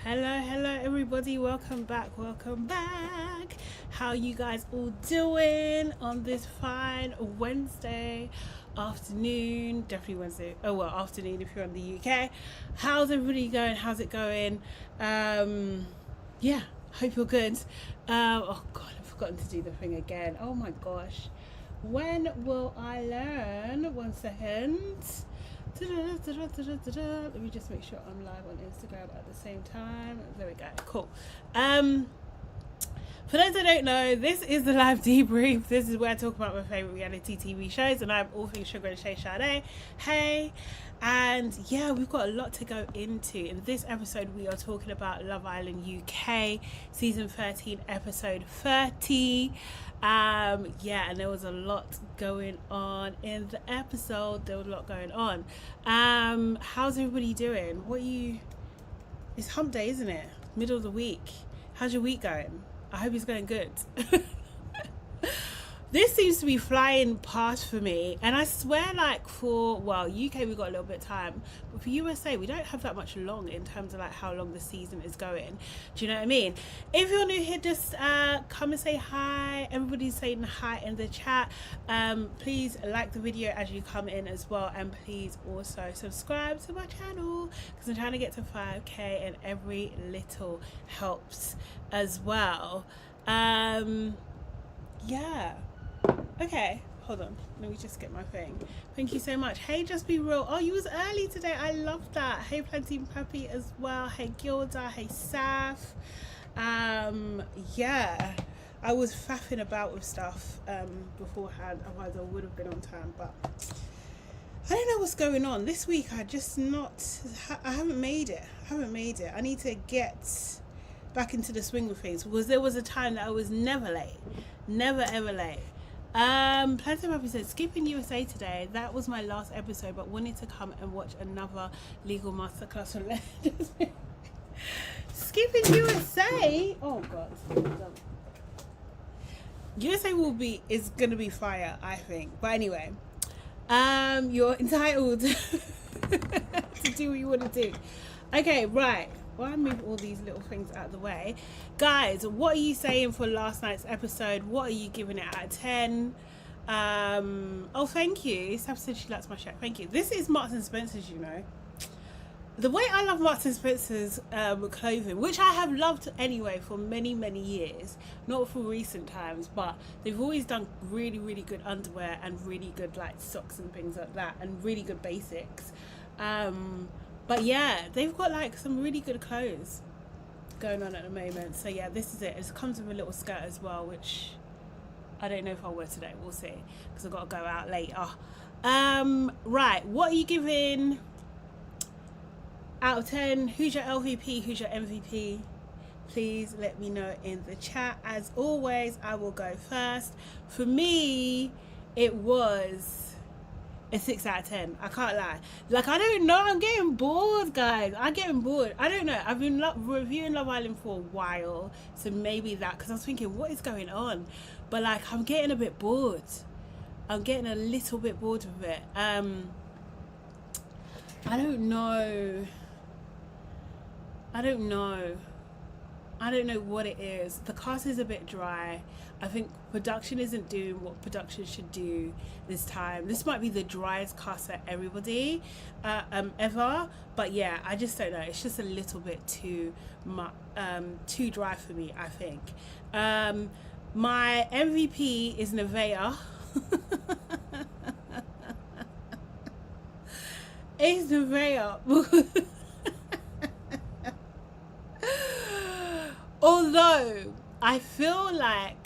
Hello everybody, welcome back. How you guys all doing on this fine Wednesday afternoon? Definitely Wednesday, afternoon if you're in the UK. How's everybody going? How's it going? Hope you're good. Oh god, I've forgotten to do the thing again. Oh my gosh, when will I learn? 1 second. Let me just make sure I'm live on Instagram at the same time. There we go. Cool. For those that don't know, this is the live debrief. This is where I talk about my favourite reality TV shows, and I'm all things Sugar and Shay Sade. Hey, and yeah, we've got a lot to go into. In this episode, we are talking about Love Island UK, season 13, episode 30. And there was a lot going on in the episode. How's everybody doing? It's hump day, isn't it? Middle of the week. How's your week going? I hope it's going good. This seems to be flying past for me, and I swear, UK we've got a little bit of time, but for USA we don't have that much long in terms of how long the season is going. Do you know what I mean? If you're new here, just come and say hi. Everybody's saying hi in the chat. Please like the video as you come in as well, and please also subscribe to my channel because I'm trying to get to 5k, and every little helps as well. Okay, hold on, let me just get my thing. Thank you so much. Hey, Just Be Real. Oh, you was early today. I love that. Hey, Plantain Puppy as well. Hey, Gilda. Hey, Saf. I was faffing about with stuff beforehand, otherwise I would have been on time, but I don't know what's going on this week. I haven't made it. I need to get back into the swing of things, because there was a time that I was never ever late. Plantain Puppy said, skipping USA today. That was my last episode, but wanted to come and watch another legal masterclass on legends. Skipping USA. Oh god. USA is gonna be fire, I think. But anyway, you're entitled to do what you want to do. Okay, right. Well, I move all these little things out of the way. Guys, what are you saying for last night's episode? What are you giving it out of 10? Oh, thank you. Saf said she likes my shirt. Thank you. This is Marks and Spencer's, you know. The way I love Marks and Spencer's clothing, which I have loved anyway for many, many years, not for recent times, but they've always done really, really good underwear and really good socks and things like that, and really good basics. But yeah, they've got some really good clothes going on at the moment. So yeah, this is it. It comes with a little skirt as well, which I don't know if I'll wear today. We'll see, because I've got to go out later. Right, what are you giving out of 10? Who's your LVP? Who's your MVP? Please let me know in the chat. As always, I will go first. For me, it was a 6 out of 10. I can't lie. I don't know. I'm getting bored, guys. I'm getting bored. I don't know. I've been reviewing Love Island for a while, so maybe that, because I was thinking, what is going on? But I'm getting a bit bored. I'm getting a little bit bored with it. I don't know. I don't know what it is. The cast is a bit dry. I think production isn't doing what production should do this time. This might be the driest cast for everybody ever. But yeah, I just don't know. It's just a little bit too dry for me, I think. My MVP is Nevaeh. It's Nevaeh. Although I feel like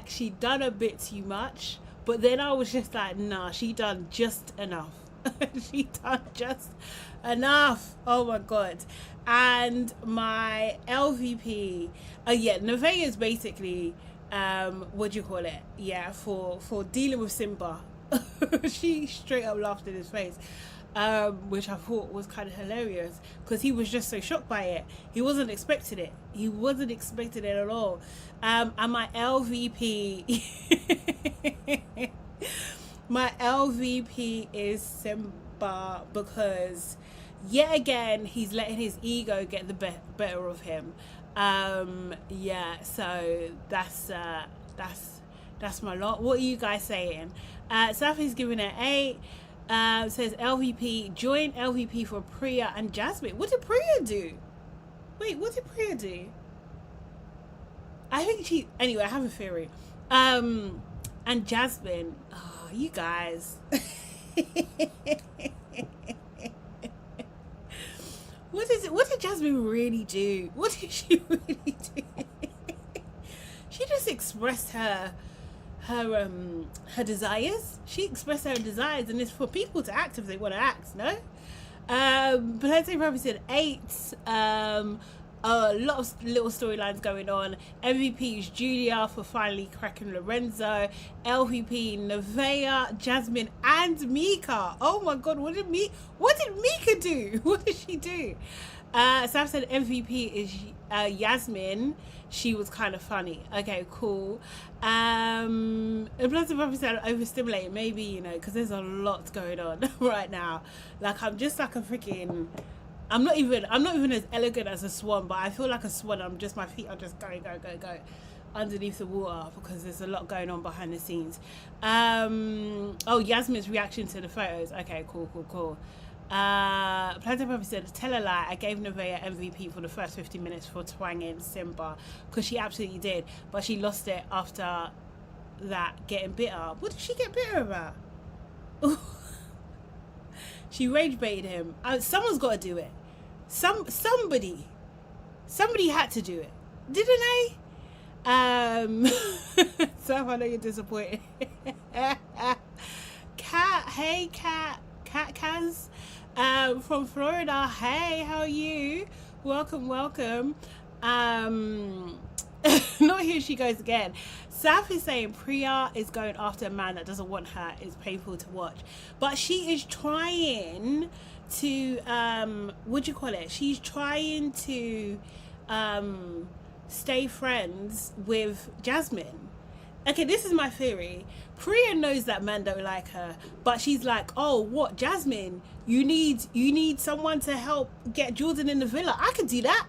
she done a bit too much, but then I was just nah, she done just enough. She done just enough. Oh my god. And my LVP, Nevaeh is basically what do you call it? Yeah, for dealing with Simba. She straight up laughed in his face. Which I thought was kind of hilarious, because he was just so shocked by it. He wasn't expecting it. At all. And my LVP, my LVP is Simba, because yet again, he's letting his ego get the better of him. Yeah, so that's my lot. What are you guys saying? Safi's giving it 8. Says LVP, join LVP for Priya and Jasmine. What did Priya do? Wait, what did Priya do? I think anyway, I have a theory. And Jasmine, oh, you guys. What did Jasmine really do? What did she really do? She just expressed her desires. She expressed her desires, and it's for people to act if they want to act, no? But I'd say probably said 8. A lot of little storylines going on. MVP is Julia for finally cracking Lorenzo. LVP Nevaeh, Jasmine, and Mika. Oh my god, what did Mika do? What did she do? So I've said MVP is Yasmin. She was kind of funny. Okay, cool. And plus if I said overstimulated, maybe, you know, because there's a lot going on right now. Like, I'm just like a freaking, I'm not even as elegant as a swan, but I feel like a swan. My feet are just go underneath the water because there's a lot going on behind the scenes. Oh, Yasmin's reaction to the photos. Okay, cool. Plantain Puppy said, tell a lie, I gave Nevaeh MVP for the first 50 minutes for twanging Simba, because she absolutely did, but she lost it after that, getting bitter. What did she get bitter about? She rage baited him. Someone's got to do it. Somebody had to do it, didn't they? Sam, I know you're disappointed. Cat Kaz from Florida. Hey, how are you? Welcome. Not here she goes again. Saf is saying Priya is going after a man that doesn't want her. It's painful to watch, but she is trying to what do you call it? She's trying to stay friends with Jasmine. Okay, this is my theory. Priya knows that man don't like her, but she's like, oh, what, Jasmine? You need someone to help get Jordan in the villa. I could do that.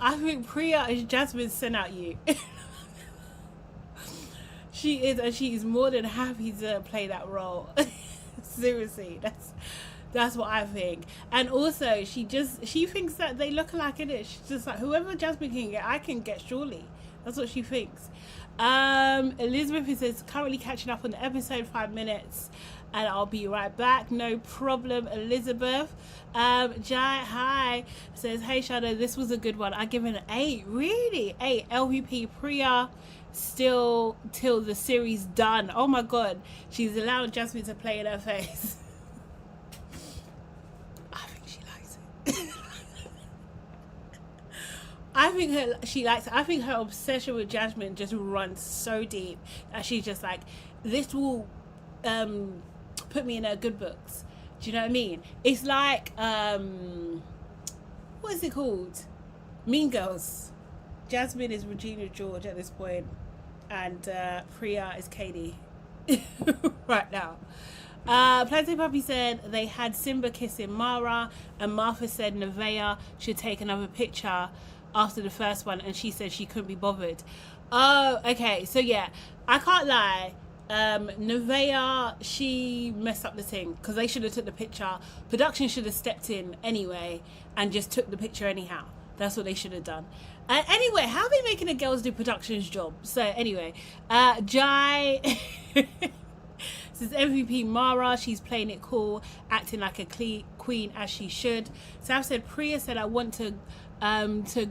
I think Priya is Jasmine sent out you. She is, and she is more than happy to play that role. Seriously, that's what I think. And also, she thinks that they look alike, in it. She's just like, whoever Jasmine can get, I can get surely. That's what she thinks. Elizabeth says, currently catching up on the episode, 5 minutes, and I'll be right back. No problem, Elizabeth. Jai, hi, says, hey Shadow, this was a good one. I give it an 8. Really? 8. LVP Priya still till the series done. Oh my god, she's allowing Jasmine to play in her face. I think she likes it. She likes it. I think her obsession with Jasmine just runs so deep that she's just like, this will put me in her good books. Do you know what I mean? It's like what is it called? Mean Girls. Jasmine is Regina George at this point, and Priya is Katie right now. Plantain Puppy said they had Simba kissing Mara, and Martha said Nevaeh should take another picture after the first one, and she said she couldn't be bothered. Oh, okay. So yeah, I can't lie. Nevaeh, she messed up the thing, because they should have took the picture. Production should have stepped in anyway and just took the picture anyhow. That's what they should have done. Anyway, how are they making the girls do production's job? So anyway, Jai says MVP Mara, she's playing it cool, acting like a queen as she should. Sam said Priya said, I want to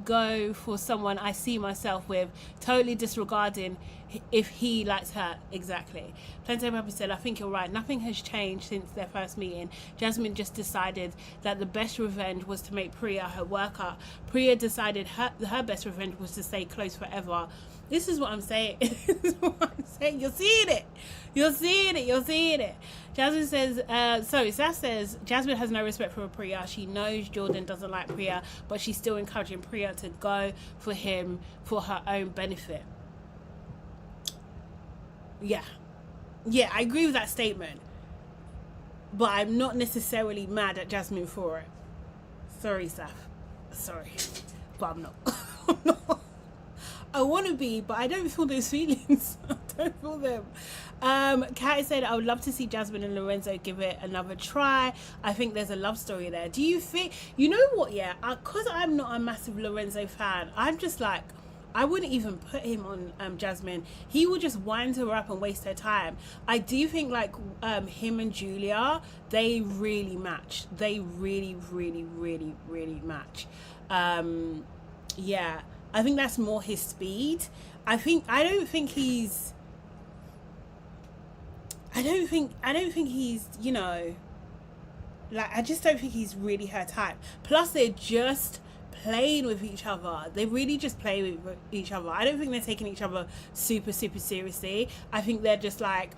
go for someone I see myself with, totally disregarding if he likes her. Exactly. Plantain Puppy said, I think you're right, nothing has changed since their first meeting. Jasmine just decided that the best revenge was to make Priya her worker. Priya decided her best revenge was to stay close forever. This is what I'm saying. This is what I'm saying. You're seeing it. Jasmine says, Saf says, Jasmine has no respect for Priya. She knows Jordan doesn't like Priya, but she's still encouraging Priya to go for him for her own benefit. Yeah, yeah, I agree with that statement. But I'm not necessarily mad at Jasmine for it. Sorry, Saf. Sorry. But I'm not. I'm not. I want to be, but I don't feel those feelings. I don't feel them. Kat said, I would love to see Jasmine and Lorenzo give it another try. I think there's a love story there. Do you think, you know what, yeah, because I'm not a massive Lorenzo fan, I'm just like, I wouldn't even put him on Jasmine. He would just wind her up and waste her time. I do think like him and Julia, they really match. They really, really, really, really match. Yeah, I think that's more his speed. I don't think he's, you know, like, I just don't think he's really her type. Plus, they're just playing with each other. They really just play with each other. I don't think they're taking each other super, super seriously. I think they're just like,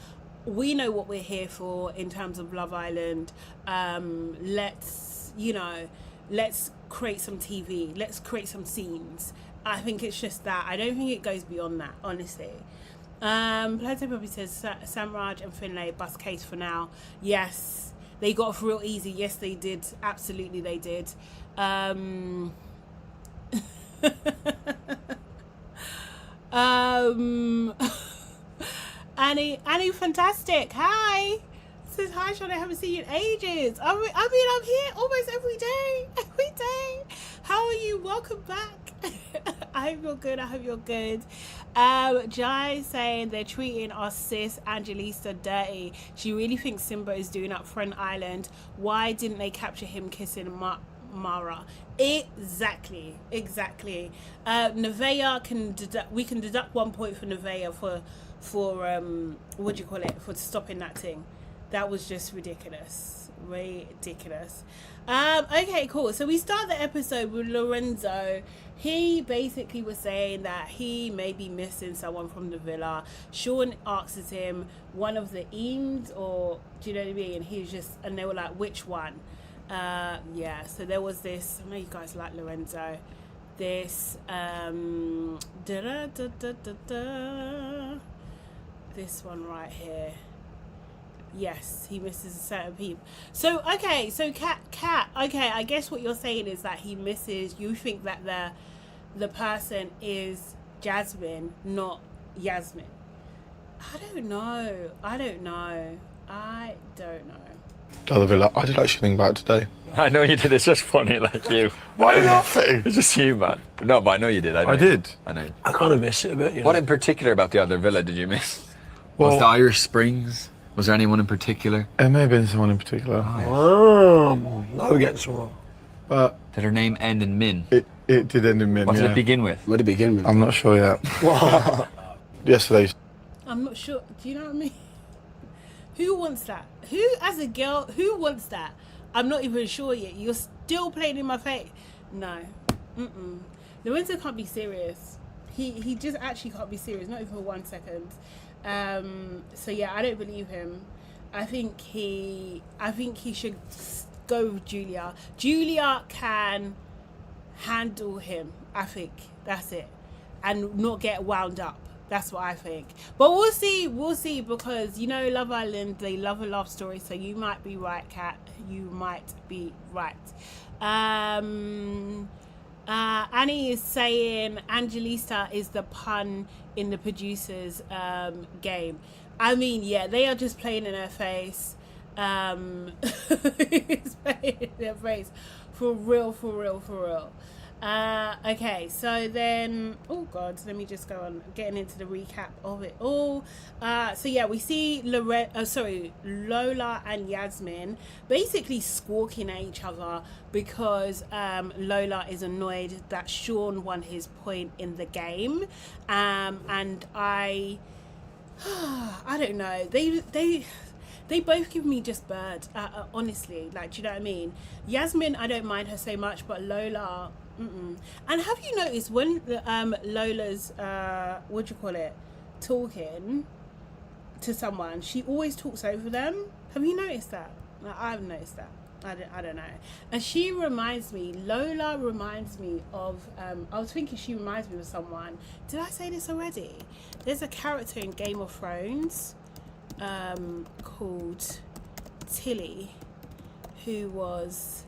we know what we're here for in terms of Love Island. Let's, you know, let's create some TV. Let's create some scenes. I think it's just that. I don't think it goes beyond that, honestly. Plato probably says Samraj and Finlay bust case for now. Yes, they got off real easy. Yes, they did. Absolutely, they did. Annie fantastic. Hi. Says hi, Sean. I haven't seen you in ages. I mean, I'm here almost every day. Every day. How are you? Welcome back. I hope you're good. I hope you're good. Jai saying they're treating our sis Angelista dirty. She really thinks Simba is doing up Friend Island. Why didn't they capture him kissing Mara? Exactly. Nevaeh we can deduct 1 point for Nevaeh for what do you call it, for stopping that thing. That was just ridiculous. Okay, cool. So we start the episode with Lorenzo. He basically was saying that he may be missing someone from the villa. Sean asks him one of the Eames, or do you know what I mean? And they were like, which one? Yeah, so there was this, I know you guys like Lorenzo, this this one right here. Yes, he misses certain people. So okay, so Kat, okay, I guess what you're saying is that he misses, you think that the person is Jasmine, not Yasmin. I don't know. Other villa. I did actually think about it today. I know you did. It's just funny, like you. Why are you laughing? It's just you, man. No, but I know you did. I did. I know. I kind of miss it a bit. You know? What in particular about the other villa did you miss? Well, was the Irish Springs? Was there anyone in particular? It may have been someone in particular. Now we're getting somewhere. But did her name end in Min? it did end in Min. What did yeah. it begin with? What did it begin with? I'm not sure yet. Yesterday. I'm not sure. Do you know what I mean? Who wants that? Who, as a girl, who wants that? I'm not even sure yet. You're still playing in my face. No. Lorenzo can't be serious. He just actually can't be serious. Not even for 1 second. So yeah, I don't believe him. I think he should go with Julia. Julia can handle him. I think that's it, and not get wound up. That's what I think. But we'll see, because, you know, Love Island, they love a love story, so you might be right, Kat. You might be right. Annie is saying Angelista is the pun in the producers' game. I mean, yeah, they are just playing in her face. It's playing in their face. For real. Okay, so then, oh god, let me just go on getting into the recap of it all. So yeah, we see Lola and Yasmin basically squawking at each other because Lola is annoyed that Sean won his point in the game, and I don't know, they both give me just bird, honestly, like, do you know what I mean? Yasmin, I don't mind her so much, but Lola, And have you noticed when Lola's talking to someone, she always talks over them? Have you noticed that? I've noticed that. I don't know. And Lola reminds me of, I was thinking she reminds me of someone. Did I say this already? There's a character in Game of Thrones. called Tilly, who was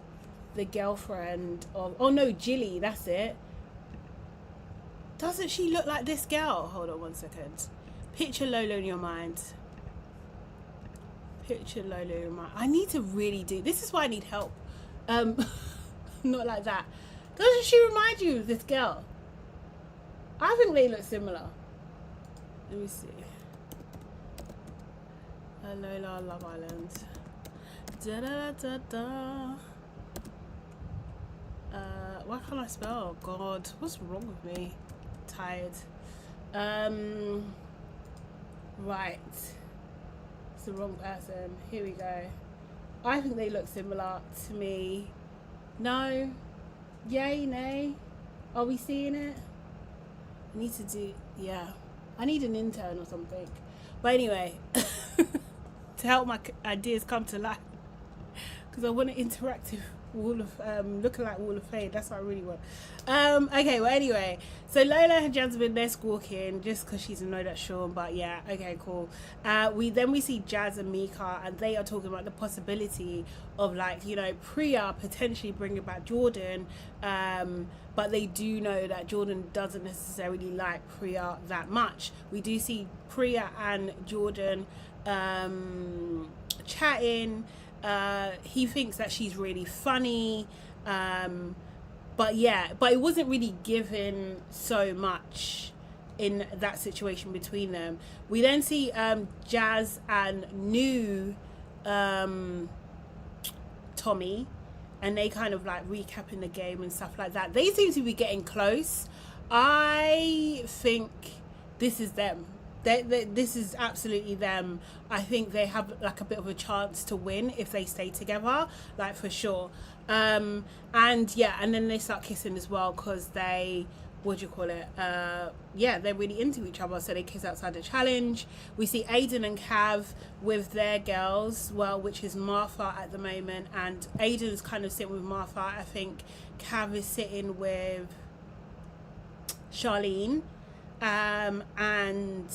the girlfriend of, oh no, Jilly, that's it. Doesn't she look like this girl? Hold on 1 second. Picture Lola in your mind. Picture Lola in your mind. I need to really do, this is why I need help. Not like that. Doesn't she remind you of this girl? I think they look similar. Let me see. Lola, Love Island. Da da da da. Why can't I spell? God, what's wrong with me? Tired. Right. It's the wrong person. Here we go. I think they look similar to me. No. Yay, nay. Are we seeing it? I need to do, yeah. I need an intern or something. But anyway, to help my ideas come to life, because I want an interactive wall of lookalike wall of fame. That's what I really want. Okay, well anyway, so Lola and Jasmine, they're squawking just because she's annoyed at Sean, but yeah, okay, cool. We see Jazz and Mika, and they are talking about the possibility of, like, you know, Priya potentially bringing back Jordan, but they do know that Jordan doesn't necessarily like Priya that much. We do see Priya and Jordan chatting. He thinks that she's really funny, but it wasn't really given so much in that situation between them. We then see Jazz and new Tommy, and they kind of like recapping the game and stuff like that. They seem to be getting close. I think this is them. This is absolutely them. I think they have like a bit of a chance to win if they stay together, like for sure. And yeah, and then they start kissing as well because they, what do you call it? Yeah, they're really into each other, so they kiss outside the challenge. We see Aiden and Cav with their girls, well, which is Martha at the moment, and Aiden's kind of sitting with Martha. I think Cav is sitting with Charlene. And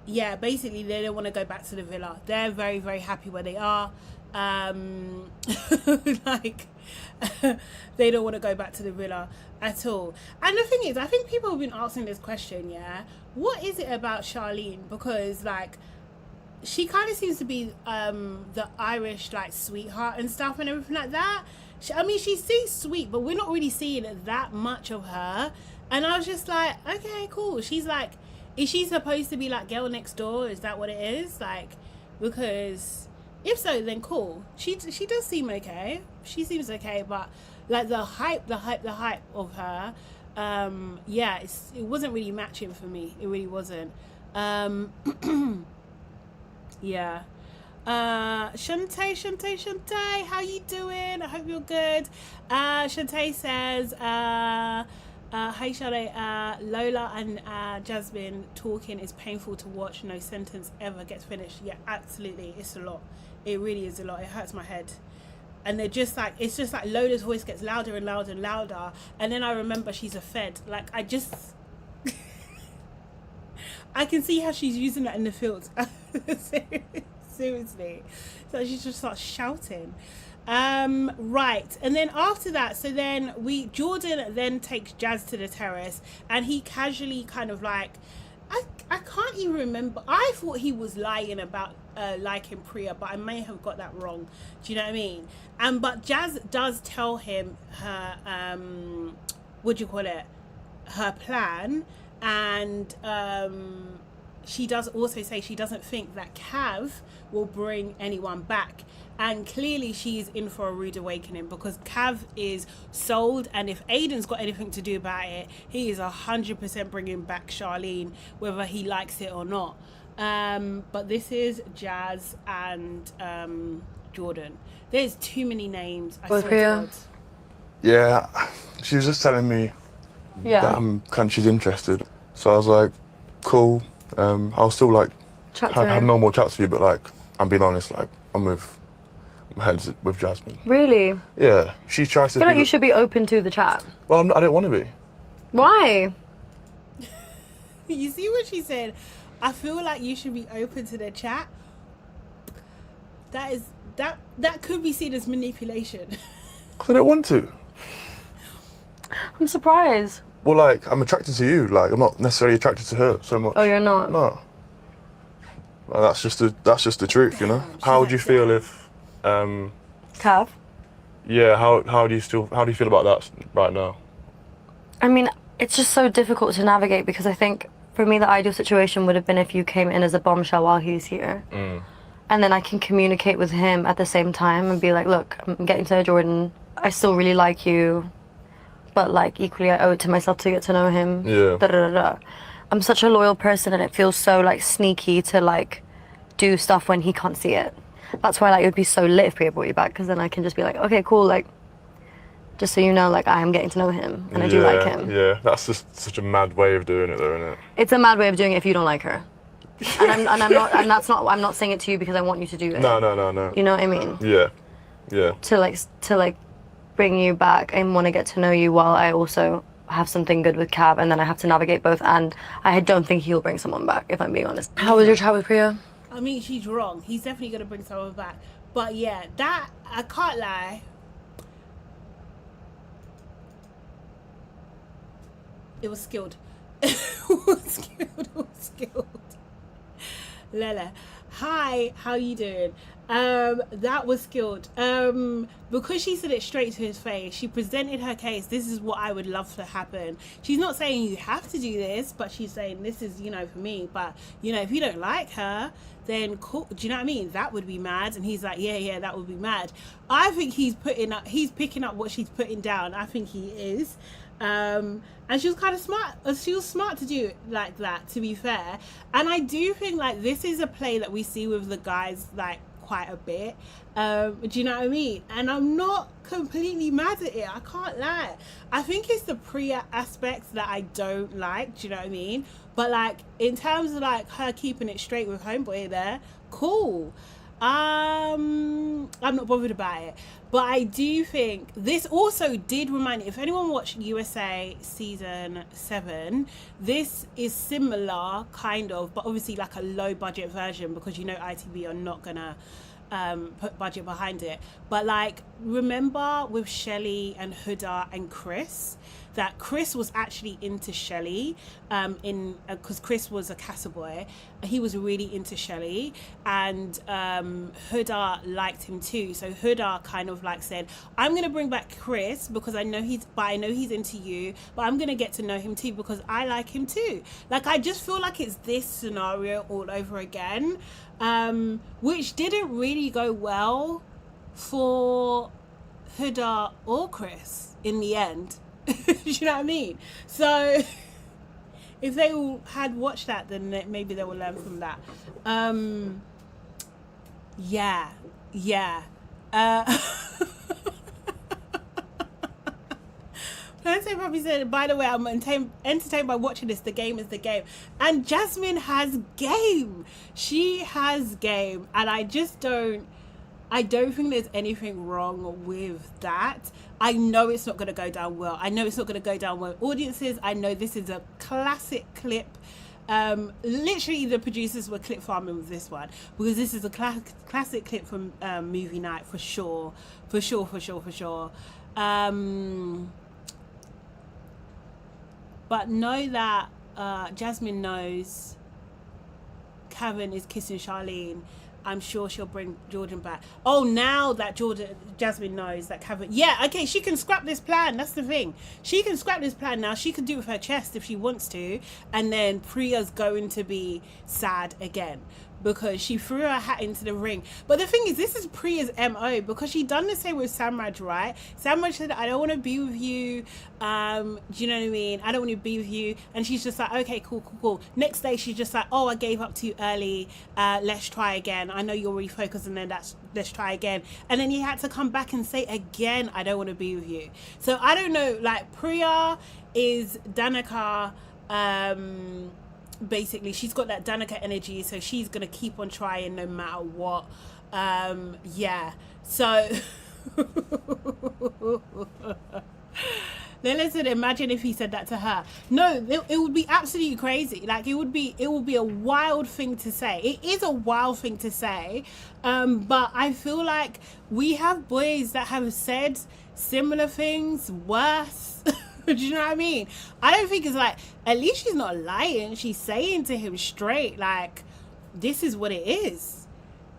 yeah, basically they don't want to go back to the villa. They're very, very happy where they are. Like they don't want to go back to the villa at all. And the thing is, I think people have been asking this question, yeah, what is it about Charlene? Because like she kind of seems to be the Irish like sweetheart and stuff and everything like that. I mean, she seems sweet, but we're not really seeing that much of her. And I was just like, okay, cool. She's like, is she supposed to be like girl next door? Is that what it is? Like, because if so, then cool. She does seem okay. She seems okay, but like the hype of her, yeah, it wasn't really matching for me. It really wasn't. Yeah. Shantae, how you doing? I hope you're good. Shantae says, hi Shade, Lola and Jasmine talking is painful to watch. No sentence ever gets finished. Yeah, absolutely. It's a lot. It really is a lot. It hurts my head. And they're just like, it's just like Lola's voice gets louder and louder and louder. And then I remember she's a Fed. Like, I just, I can see how she's using that in the field. Seriously. So she just starts shouting. Right, and then after that, so then Jordan then takes Jazz to the terrace, and he casually kind of like, I can't even remember. I thought he was lying about liking Priya, but I may have got that wrong. Do you know what I mean? But Jazz does tell him her what do you call it? Her plan, and she does also say she doesn't think that Cav will bring anyone back. And clearly she's in for a rude awakening because Cav is sold, and if Aiden's got anything to do about it, he is 100% bringing back Charlene, whether he likes it or not. But this is Jazz and Jordan. There's too many names. I swear to God. Yeah, she was just telling me that she's interested. So I was like, cool. I'll still like have normal chats with you, but like I'm being honest, like I'm with Jasmine. Really? Yeah, she tries to. I feel like you should be open to the chat. Well, I don't want to be. Why? You see what she said? I feel like you should be open to the chat. That could be seen as manipulation. I don't want to. I'm surprised. Well, like, I'm attracted to you. Like, I'm not necessarily attracted to her so much. Oh, you're not? No. Well, that's just the truth, you know. How would you feel if, Cav? yeah? How do you feel about that right now? I mean, it's just so difficult to navigate because I think for me the ideal situation would have been if you came in as a bombshell while he's here. And then I can communicate with him at the same time and be like, look, I'm getting to know Jordan. I still really like you. But like equally I owe it to myself to get to know him. Yeah. Da, da, da, da. I'm such a loyal person and it feels so like sneaky to like do stuff when he can't see it. That's why like it would be so lit if Priya brought you back because then I can just be like, okay, cool, like just so you know, like I am getting to know him and I do like him. Yeah, that's just such a mad way of doing it though, isn't it? It's a mad way of doing it if you don't like her. I'm not saying it to you because I want you to do it. No. You know what I mean? Yeah. To like bring you back and want to get to know you while I also have something good with Cav and then I have to navigate both and I don't think he'll bring someone back if I'm being honest. How was your chat with Priya? I mean, she's wrong. He's definitely going to bring someone back. But yeah, that, I can't lie. It was skilled. It was skilled. Lele. Hi, how you doing? That was skilled. Because she said it straight to his face, she presented her case. This is what I would love to happen. She's not saying you have to do this, but she's saying this is, you know, for me. But, you know, if you don't like her, then cool. Do you know what I mean? That would be mad. And he's like, yeah, that would be mad. I think he's picking up what she's putting down. I think he is. And she was kind of smart. She was smart to do it like that, to be fair. And I do think like this is a play that we see with the guys like quite a bit. Do you know what I mean? And I'm not completely mad at it. I can't lie. I think it's the Priya aspects that I don't like. Do you know what I mean? But like in terms of like her keeping it straight with homeboy there, cool. I'm not bothered about it. But I do think this also did remind me, if anyone watched USA season 7, this is similar kind of, but obviously like a low budget version because you know ITV are not gonna put budget behind it. But like remember with Shelley and Huda and Chris, that Chris was actually into Shelley because Chris was a Casa boy. He was really into Shelley and Huda liked him too. So Huda kind of like said, I'm gonna bring back Chris because I know he's into you, but I'm gonna get to know him too because I like him too. Like I just feel like it's this scenario all over again, which didn't really go well for Huda or Chris in the end. You know what I mean? So if they all had watched that, then maybe they will learn from that. Yeah. Plantain Puppy said, by the way, I'm entertained by watching this. The game is the game. And Jasmine has game. She has game. And I don't think there's anything wrong with that. I know it's not going to go down well. I know it's not going to go down well. Audiences, I know this is a classic clip. Literally, the producers were clip farming with this one because this is a classic clip from movie night for sure. For sure. But know that Jasmine knows Kevin is kissing Charlene. I'm sure she'll bring Jordan back. Oh, now that Jasmine knows that Kevin... Yeah, okay, she can scrap this plan. That's the thing. She can scrap this plan now. She can do it with her chest if she wants to. And then Priya's going to be sad again because she threw her hat into the ring. But the thing is, this is Priya's MO because she done the same with Samraj, right? Samraj said, I don't want to be with you. Do you know what I mean? I don't want to be with you. And she's just like, okay, cool. Next day, she's just like, oh, I gave up too early. Let's try again. I know you're refocused and then let's try again. And then he had to come back and say again, I don't want to be with you. So I don't know, like Priya is Danica, basically she's got that Danica energy, so she's gonna keep on trying no matter what. So Lila said, imagine if he said that to her. No, it would be absolutely crazy. Like, it would be a wild thing to say. It is a wild thing to say. But I feel like we have boys that have said similar things, worse. Do you know what I mean? I don't think it's like, at least she's not lying. She's saying to him straight, like, this is what it is.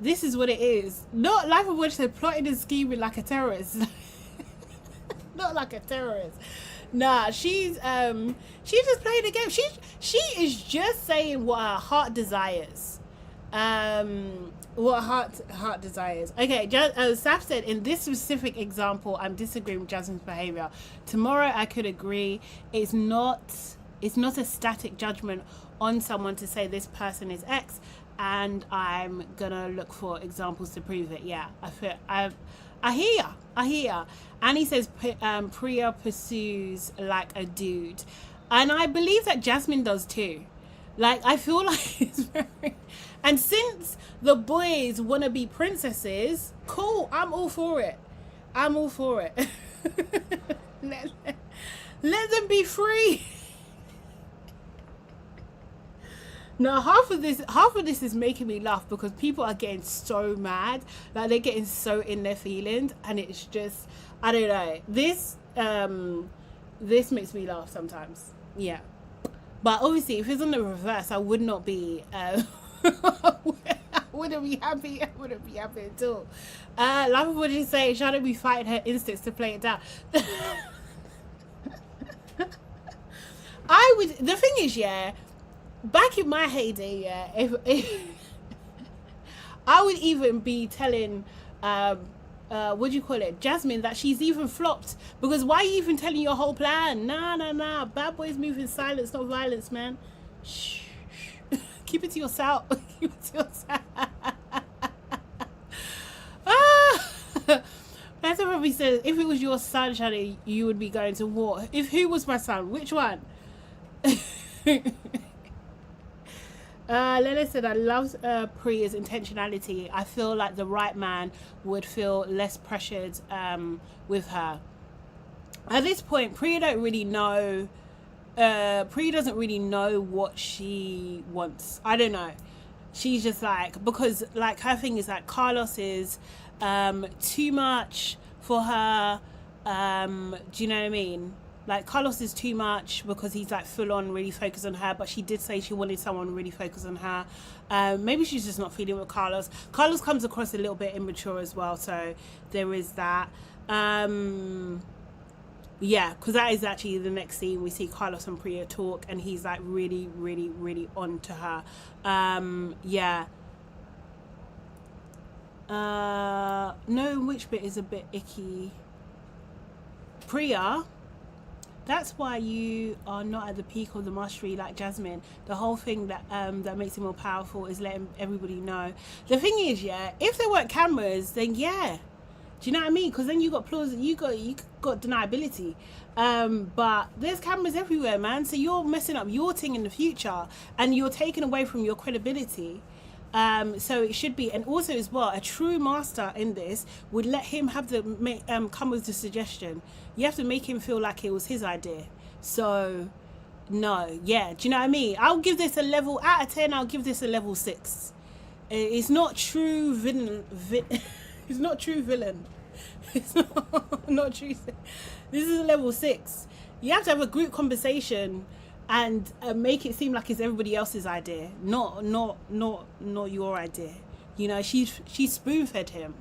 This is what it is. Not like a witch, they're plotting and scheming like a terrorist. Not like a terrorist. Nah, she's just playing the game. She is just saying what her heart desires. What heart desires. Okay, Saf said, in this specific example, I'm disagreeing with Jasmine's behavior. Tomorrow I could agree. It's not a static judgment on someone to say this person is X, and I'm gonna look for examples to prove it. Yeah, I hear ya. Annie says Priya pursues like a dude, and I believe that Jasmine does too. Like, I feel like it's very... And since the boys want to be princesses, cool, I'm all for it. Let them be free. Now, half of this is making me laugh because people are getting so mad. Like, they're getting so in their feelings, and it's just, I don't know. This makes me laugh sometimes. Yeah. But obviously, if it's on the reverse, I would not be... I wouldn't be happy. I wouldn't be happy at all. Love would just say, shouldn't be fighting her instincts to play it down. I would... The thing is, yeah, back in my heyday, yeah, if I would even be telling... what do you call it, Jasmine, that she's even flopped, because why are you even telling your whole plan? Nah, bad boys move in silence, not violence, man. Shh. Keep it to yourself. Keep it to yourself. That's what he says. If it was your son, Shadi, you would be going to war. If who was my son? Which one? Lila said, I love Priya's intentionality. I feel like the right man would feel less pressured with her. At this point, Priya doesn't really know what she wants. I don't know. She's just like, because like her thing is like Carlos is too much for her. Do you know what I mean? Like, Carlos is too much because he's like full on really focused on her, but she did say she wanted someone really focused on her. Maybe she's just not feeling with Carlos. Carlos comes across a little bit immature as well, so there is that. Yeah, because that is actually the next scene. We see Carlos and Priya talk, and he's like really, really, really on to her. Yeah. No, which bit is a bit icky? Priya, that's why you are not at the peak of the mastery like Jasmine. The whole thing that that makes it more powerful is letting everybody know. The thing is, yeah, if there weren't cameras, then yeah. Do you know what I mean? Because then you got deniability. But there's cameras everywhere, man. So you're messing up your thing in the future, and you're taking away from your credibility. So it should be, and also as well, a true master in this would let him have the come with the suggestion. You have to make him feel like it was his idea. So no, yeah, do you know what I mean? I'll give this a level out of 10. I'll give this a level 6. It's not true villain. It's not true villain. It's not true. This is a level 6. You have to have a group conversation and make it seem like it's everybody else's idea, not your idea. You know, she spoon-fed him.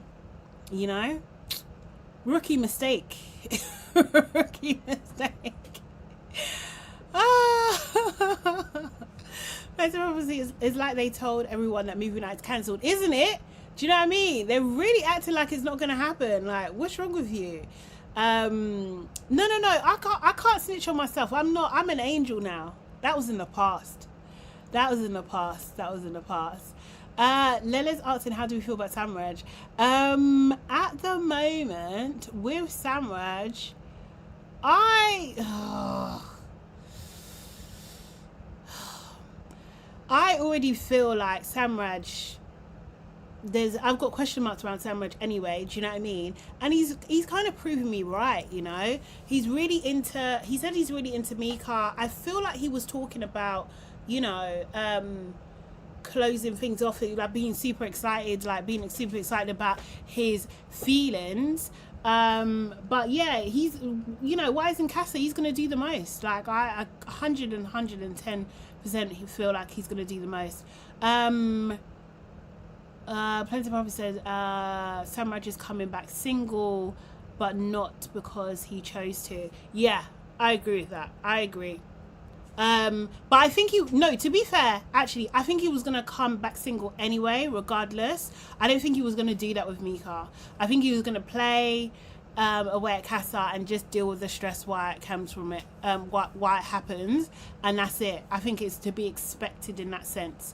You know, rookie mistake. Rookie mistake. It's like they told everyone that movie night's cancelled, isn't it? Do you know what I mean? They're really acting like it's not gonna happen. Like, what's wrong with you? No. I can't snitch on myself. I'm an angel now. That was in the past. Lela's asking, how do we feel about Samraj? At the moment with Samraj, I already feel like Samraj I've got question marks around so much anyway, do you know what I mean? And he's kind of proving me right, you know. He said he's really into Mika. I feel like he was talking about, you know, closing things off, like being super excited about his feelings. But yeah, he's, you know, Wise and Casa, he's gonna do the most. Like I 110% feel like he's gonna do the most. Plenty of Papa said Samraj is coming back single, but not because he chose to. Yeah, I agree with that. I agree. But I think to be fair, actually, I think he was going to come back single anyway, regardless. I don't think he was going to do that with Mika. I think he was going to play away at Casa and just deal with the stress why it comes from it, why it happens, and that's it. I think it's to be expected in that sense.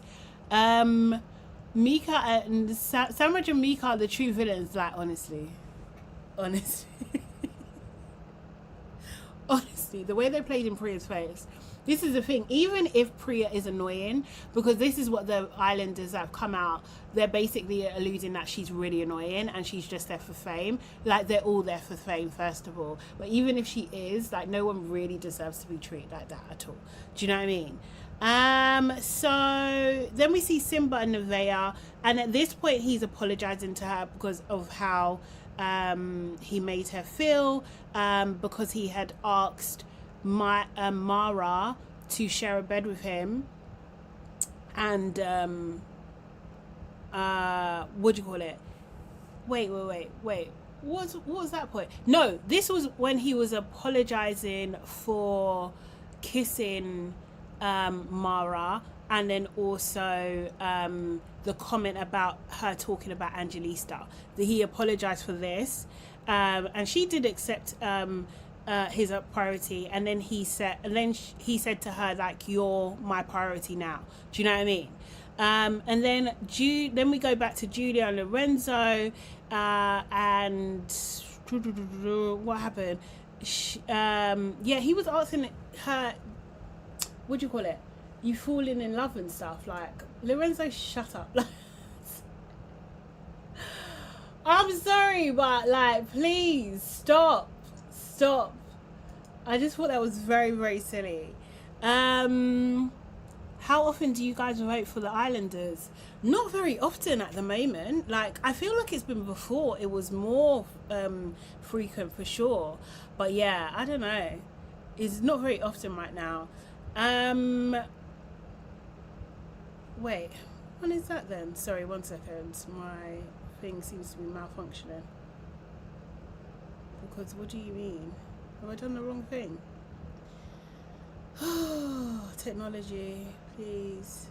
Mika and Samraj and Mika are the true villains, like, honestly, the way they played in Priya's face. This is the thing, even if Priya is annoying, because this is what the islanders that have come out, they're basically alluding that she's really annoying and she's just there for fame. Like, they're all there for fame, first of all. But even if she is, like, no one really deserves to be treated like that at all. Do you know what I mean? So then we see Simba and Nevaeh, and at this point he's apologizing to her because of how he made her feel, because he had asked Mara to share a bed with him, and what do you call it? Wait. What was that point? No, this was when he was apologizing for kissing Mara, and then also the comment about her talking about Angelista. He apologized for this, and she did accept his priority, and then he said to her, like, you're my priority now. Do you know what I mean? And then we go back to Julia and Lorenzo, and what happened? He was asking her, what do you call it? You falling in love and stuff. Like, Lorenzo, shut up. I'm sorry, but, like, please stop. I just thought that was very, very silly. How often do you guys vote for the Islanders? Not very often at the moment. Like, I feel like it's been before. It was more frequent for sure. But yeah, I don't know. It's not very often right now. Wait, when is that then? Sorry, 1 second. My thing seems to be malfunctioning. Because what do you mean? Have I done the wrong thing? Oh, technology, please.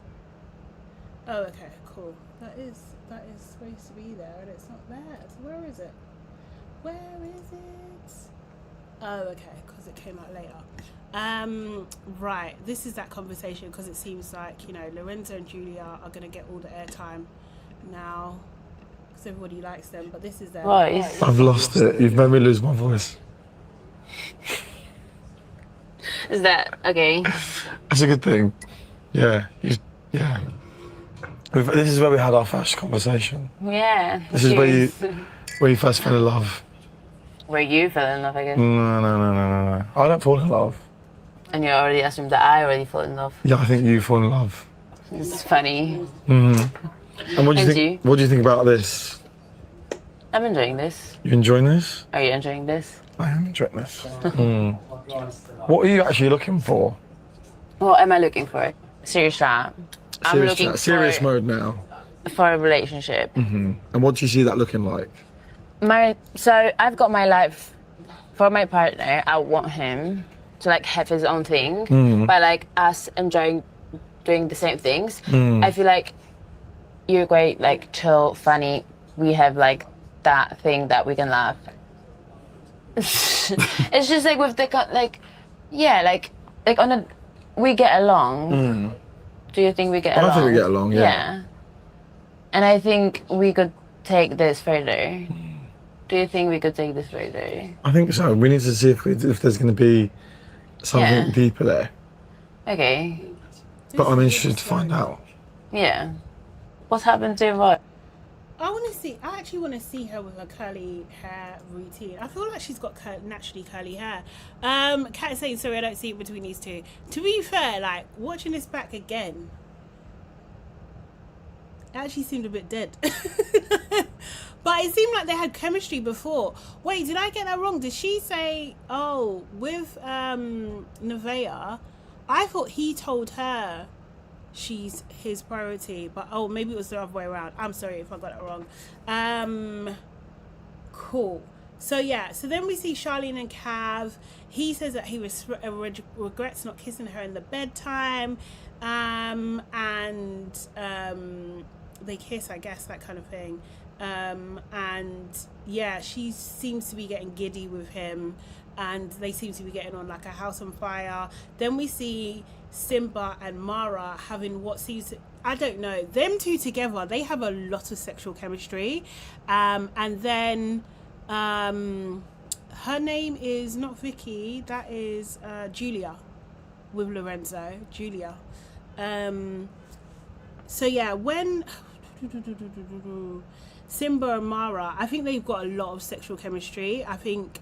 Oh, okay, cool. That is supposed to be there, and it's not there. Where is it? Oh, okay, because it came out later. Right, this is that conversation, because it seems like, you know, Lorenzo and Julia are going to get all the airtime now, because everybody likes them, but this is their... I've lost it. You've made me lose my voice. Is that okay? That's a good thing. Yeah. Yeah. This is where we had our first conversation. Yeah. This is where you first fell in love. Where you fell in love, I guess. No. I don't fall in love. And you already assumed that I already fall in love. Yeah, I think you fall in love. It's funny. Mm-hmm. And what do you think? What do you think about this? I'm enjoying this. You enjoying this? Are you enjoying this? I am enjoying this. What are you actually looking for? What am I looking for? Serious chat. I'm looking serious mode now. For a relationship. And what do you see that looking like? So I've got my life for my partner. I want him to like have his own thing, but like us enjoying doing the same things. I feel like you're great, like chill, funny. We have like that thing that we can laugh. It's just like with the like on a we get along. Do you think we get along? I think we get along. Yeah. And I think we could take this further. Do you think we could take this further? I think so. We need to see if there's going to be something deeper there. Okay. But I'm interested to find out. Yeah. What's happened to your voice? I actually want to see her with her curly hair routine. I feel like she's got naturally curly hair. Kat is saying, sorry, I don't see it between these two. To be fair, like, watching this back again, it actually seemed a bit dead. But it seemed like they had chemistry before. Wait, did I get that wrong? Did she say, oh, with Nevaeh, I thought he told her she's his priority, but oh, maybe it was the other way around. I'm sorry if I got it wrong. Cool. So yeah, so then we see Charlene and Cav. He says that he regrets not kissing her in the bedtime, and they kiss, I guess, that kind of thing. And yeah, she seems to be getting giddy with him, and they seem to be getting on like a house on fire. Then we see Simba and Mara having what seems to, I don't know, them two together, they have a lot of sexual chemistry. And then her name is not Vicky, that is Julia with Lorenzo. Julia. So yeah, when Simba and Mara, I think they've got a lot of sexual chemistry. I think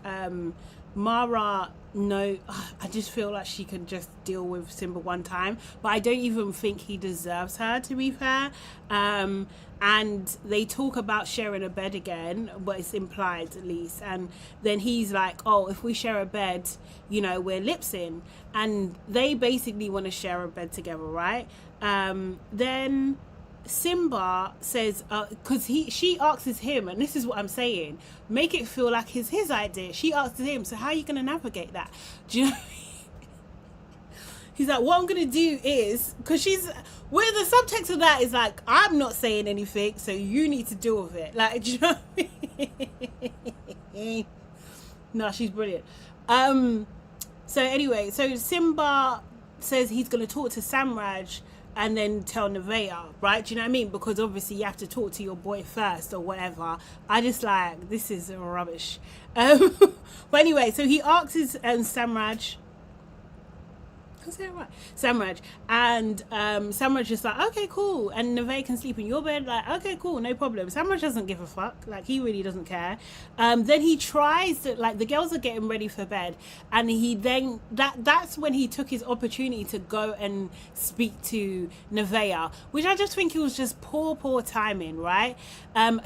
Mara, no, I just feel like she can just deal with Simba one time, but I don't even think he deserves her, to be fair. And they talk about sharing a bed again, but it's implied at least. And then he's like, oh, if we share a bed, you know, we're lip-sync. And they basically want to share a bed together, right? Then Simba says, because she asks him, and this is what I'm saying, make it feel like it's his idea. She asks him, so how are you going to navigate that? Do you know what I mean? He's like, what I'm going to do is, because where the subtext of that is like, I'm not saying anything, so you need to deal with it. Like, do you know what I mean? No, she's brilliant. So anyway, so Simba says he's going to talk to Samraj and then tell Nevaeh, right? Do you know what I mean? Because obviously you have to talk to your boy first or whatever. I just like, this is rubbish. But anyway, so he asks Samraj, is that right? Samraj. And Samraj just like, okay, cool. And Nevaeh can sleep in your bed. Like, okay, cool, no problem. Samraj doesn't give a fuck. Like, he really doesn't care. Then he tries to, like, the girls are getting ready for bed. And he then, that's when he took his opportunity to go and speak to Nevaeh, which I just think it was just poor timing, right?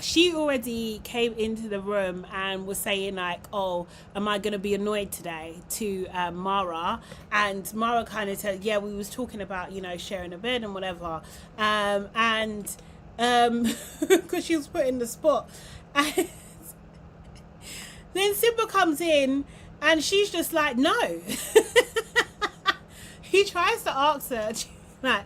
She already came into the room and was saying like, oh, am I going to be annoyed today to Mara? And Mara kind of said, yeah, we was talking about, you know, sharing a bed and whatever, and because she was put in the spot. And then Simba comes in and she's just like, no. He tries to ask her like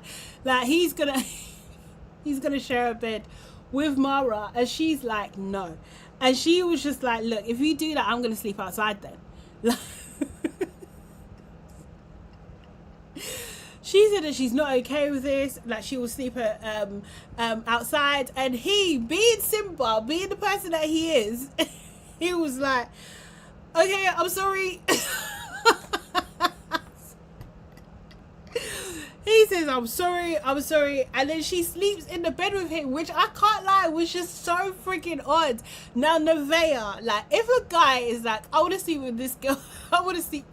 he's gonna share a bed with Mara, and she's like, no. And she was just like, look, if you do that, I'm gonna sleep outside then. She said that she's not okay with this, like she will sleep outside. And he, being Simba, being the person that he is, he was like, okay, I'm sorry. He says, I'm sorry. And then she sleeps in the bed with him, which I can't lie, was just so freaking odd. Now, Nevaeh, like, if a guy is like, I want to sleep with this girl, I want to sleep...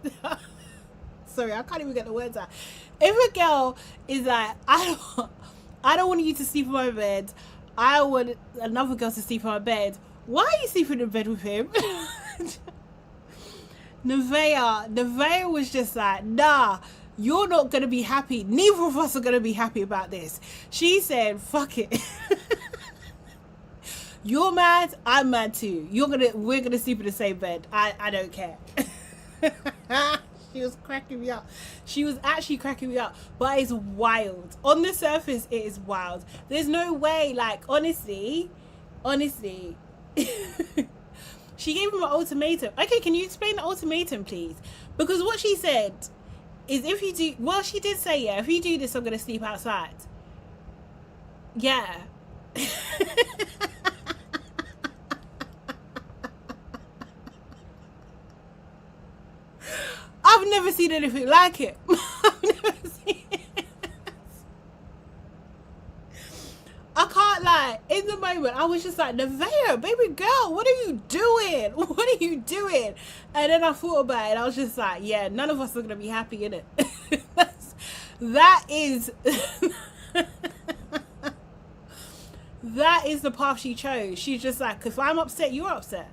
Sorry, I can't even get the words out. If a girl is like, I don't want you to sleep in my bed, I want another girl to sleep in my bed, why are you sleeping in bed with him? Nevaeh was just like, nah, you're not going to be happy. Neither of us are going to be happy about this. She said, fuck it. You're mad, I'm mad too. We're gonna sleep in the same bed. I don't care. She was cracking me up. She was actually cracking me up. But it's wild. On the surface, it is wild. There's no way, like, honestly. She gave him an ultimatum. Okay, can you explain the ultimatum, please? Because what she said is, if you do... Well, she did say, yeah, if you do this, I'm going to sleep outside. Yeah. I've never seen anything like it. I've never seen it. I can't lie. In the moment, moment, I was just like, Nevaeh, baby girl, what are you doing? What are you doing? And then I thought about it, and I was just like, yeah, none of us are going to be happy in it. That is that is the path she chose. She's just like, if I'm upset, you're upset.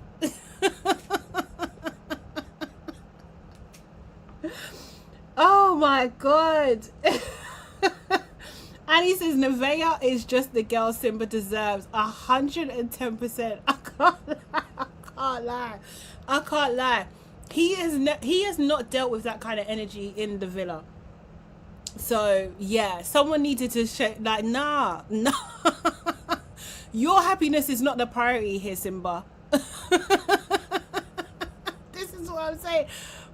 Oh my God. And he says Nevaeh is just the girl Simba deserves. 110%. I can't lie. He has not dealt with that kind of energy in the villa. So yeah, someone needed to show, like, nah. Your happiness is not the priority here, Simba. This is what I'm saying.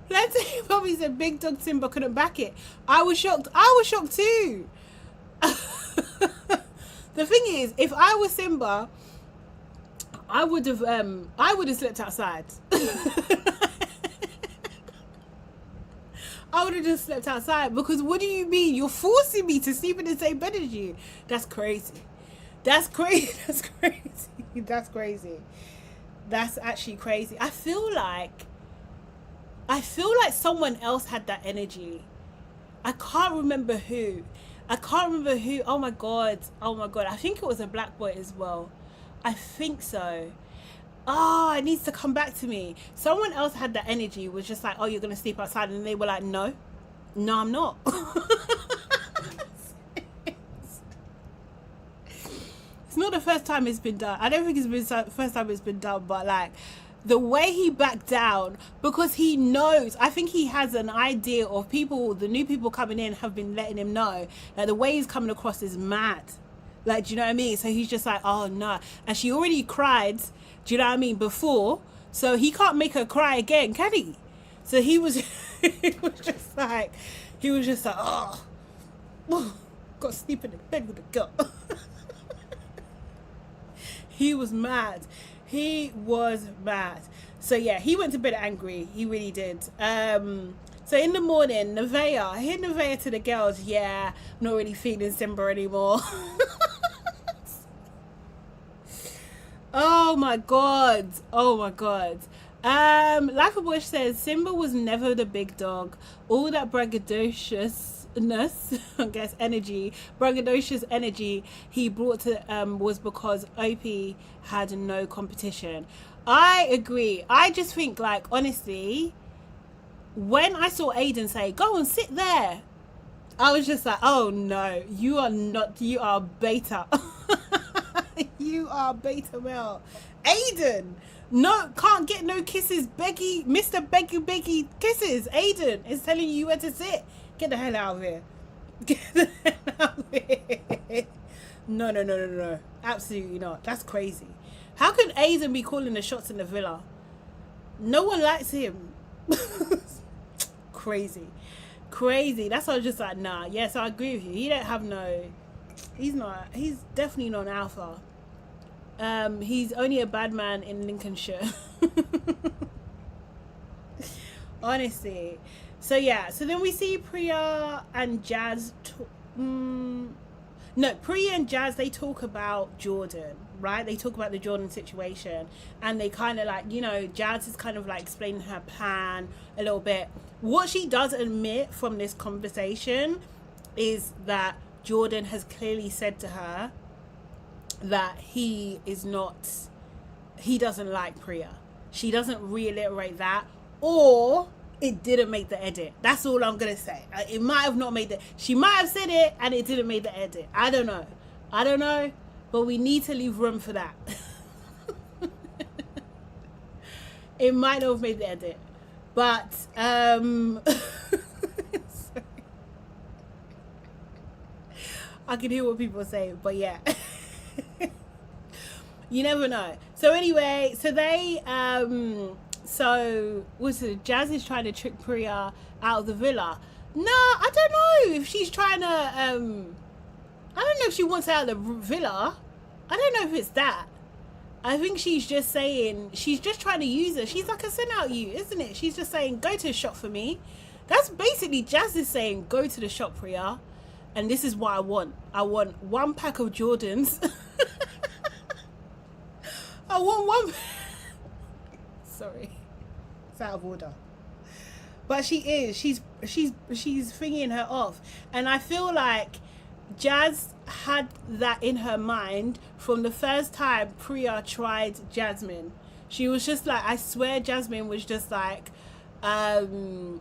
Plenty probably said Big Dog Simba couldn't back it. I was shocked too. The thing is, if I was Simba, I would have slept outside. I would have just slept outside, because what do you mean? You're forcing me to sleep in the same bed as you. That's crazy. That's crazy. That's crazy. That's crazy. That's actually crazy. I feel like someone else had that energy. I can't remember who. Oh my god. I think it was a black boy as well. I think so. Oh, it needs to come back to me. Someone else had that energy, was just like, oh, you're gonna sleep outside, and they were like, no, I'm not. It's not the first time it's been done. I don't think it's been the first time it's been done, but like the way he backed down, because he knows, I think he has an idea of people, the new people coming in have been letting him know that the way he's coming across is mad. Like, do you know what I mean? So he's just like, oh no. And she already cried, do you know what I mean, before. So he can't make her cry again, can he? So he was, he was just like, oh, got to sleep in the bed with a girl. He was mad. So yeah, he went to bed angry. He really did. So in the morning, Nevaeh, I hit Nevaeh to the girls. Yeah, I'm not really feeling Simba anymore. Oh my god. Life of Bush says Simba was never the big dog. All that braggadociousness, I guess, braggadocious energy he brought to was because OP had no competition. I agree. I just think, like, honestly, when I saw Aiden say, go and sit there, I was just like, oh no, you are beta. You are beta male. Aiden, no, can't get no kisses. Mr. Beggy kisses. Aiden is telling you where to sit. Get the hell out of here. Get the hell out of here. No. Absolutely not. That's crazy. How can Aiden be calling the shots in the villa? No one likes him. Crazy. That's why I was just like, nah. Yes, I agree with you. He don't have no... He's definitely not an alpha. He's only a bad man in Lincolnshire. Honestly. So yeah, so then we see Priya and Jazz. Priya and Jazz, they talk about Jordan, right? They talk about the Jordan situation, and they kind of like, you know, Jazz is kind of like explaining her plan a little bit. What she does admit from this conversation is that Jordan has clearly said to her that he doesn't like Priya. She doesn't reiterate that, or it didn't make the edit. That's all I'm gonna say. It might have not made the... She might have said it and it didn't make the edit. I don't know, but we need to leave room for that. It might not have made the edit, but I can hear what people are saying, but yeah. You never know. So anyway, so they Jazz is trying to trick Priya out of the villa. No, I don't know if she's trying to I don't know if she wants her out of the villa. I don't know if it's that. I think she's just saying, she's just trying to use her. She's like, I sent out you, isn't it? She's just saying, go to the shop for me. That's basically Jazz is saying, go to the shop, Priya, and this is what I want. I want 1 pack of Jordans. want one. Sorry, it's out of order. But she is. She's thinking her off, and I feel like Jazz had that in her mind from the first time Priya tried Jasmine. She was just like, I swear Jasmine was just like, I'm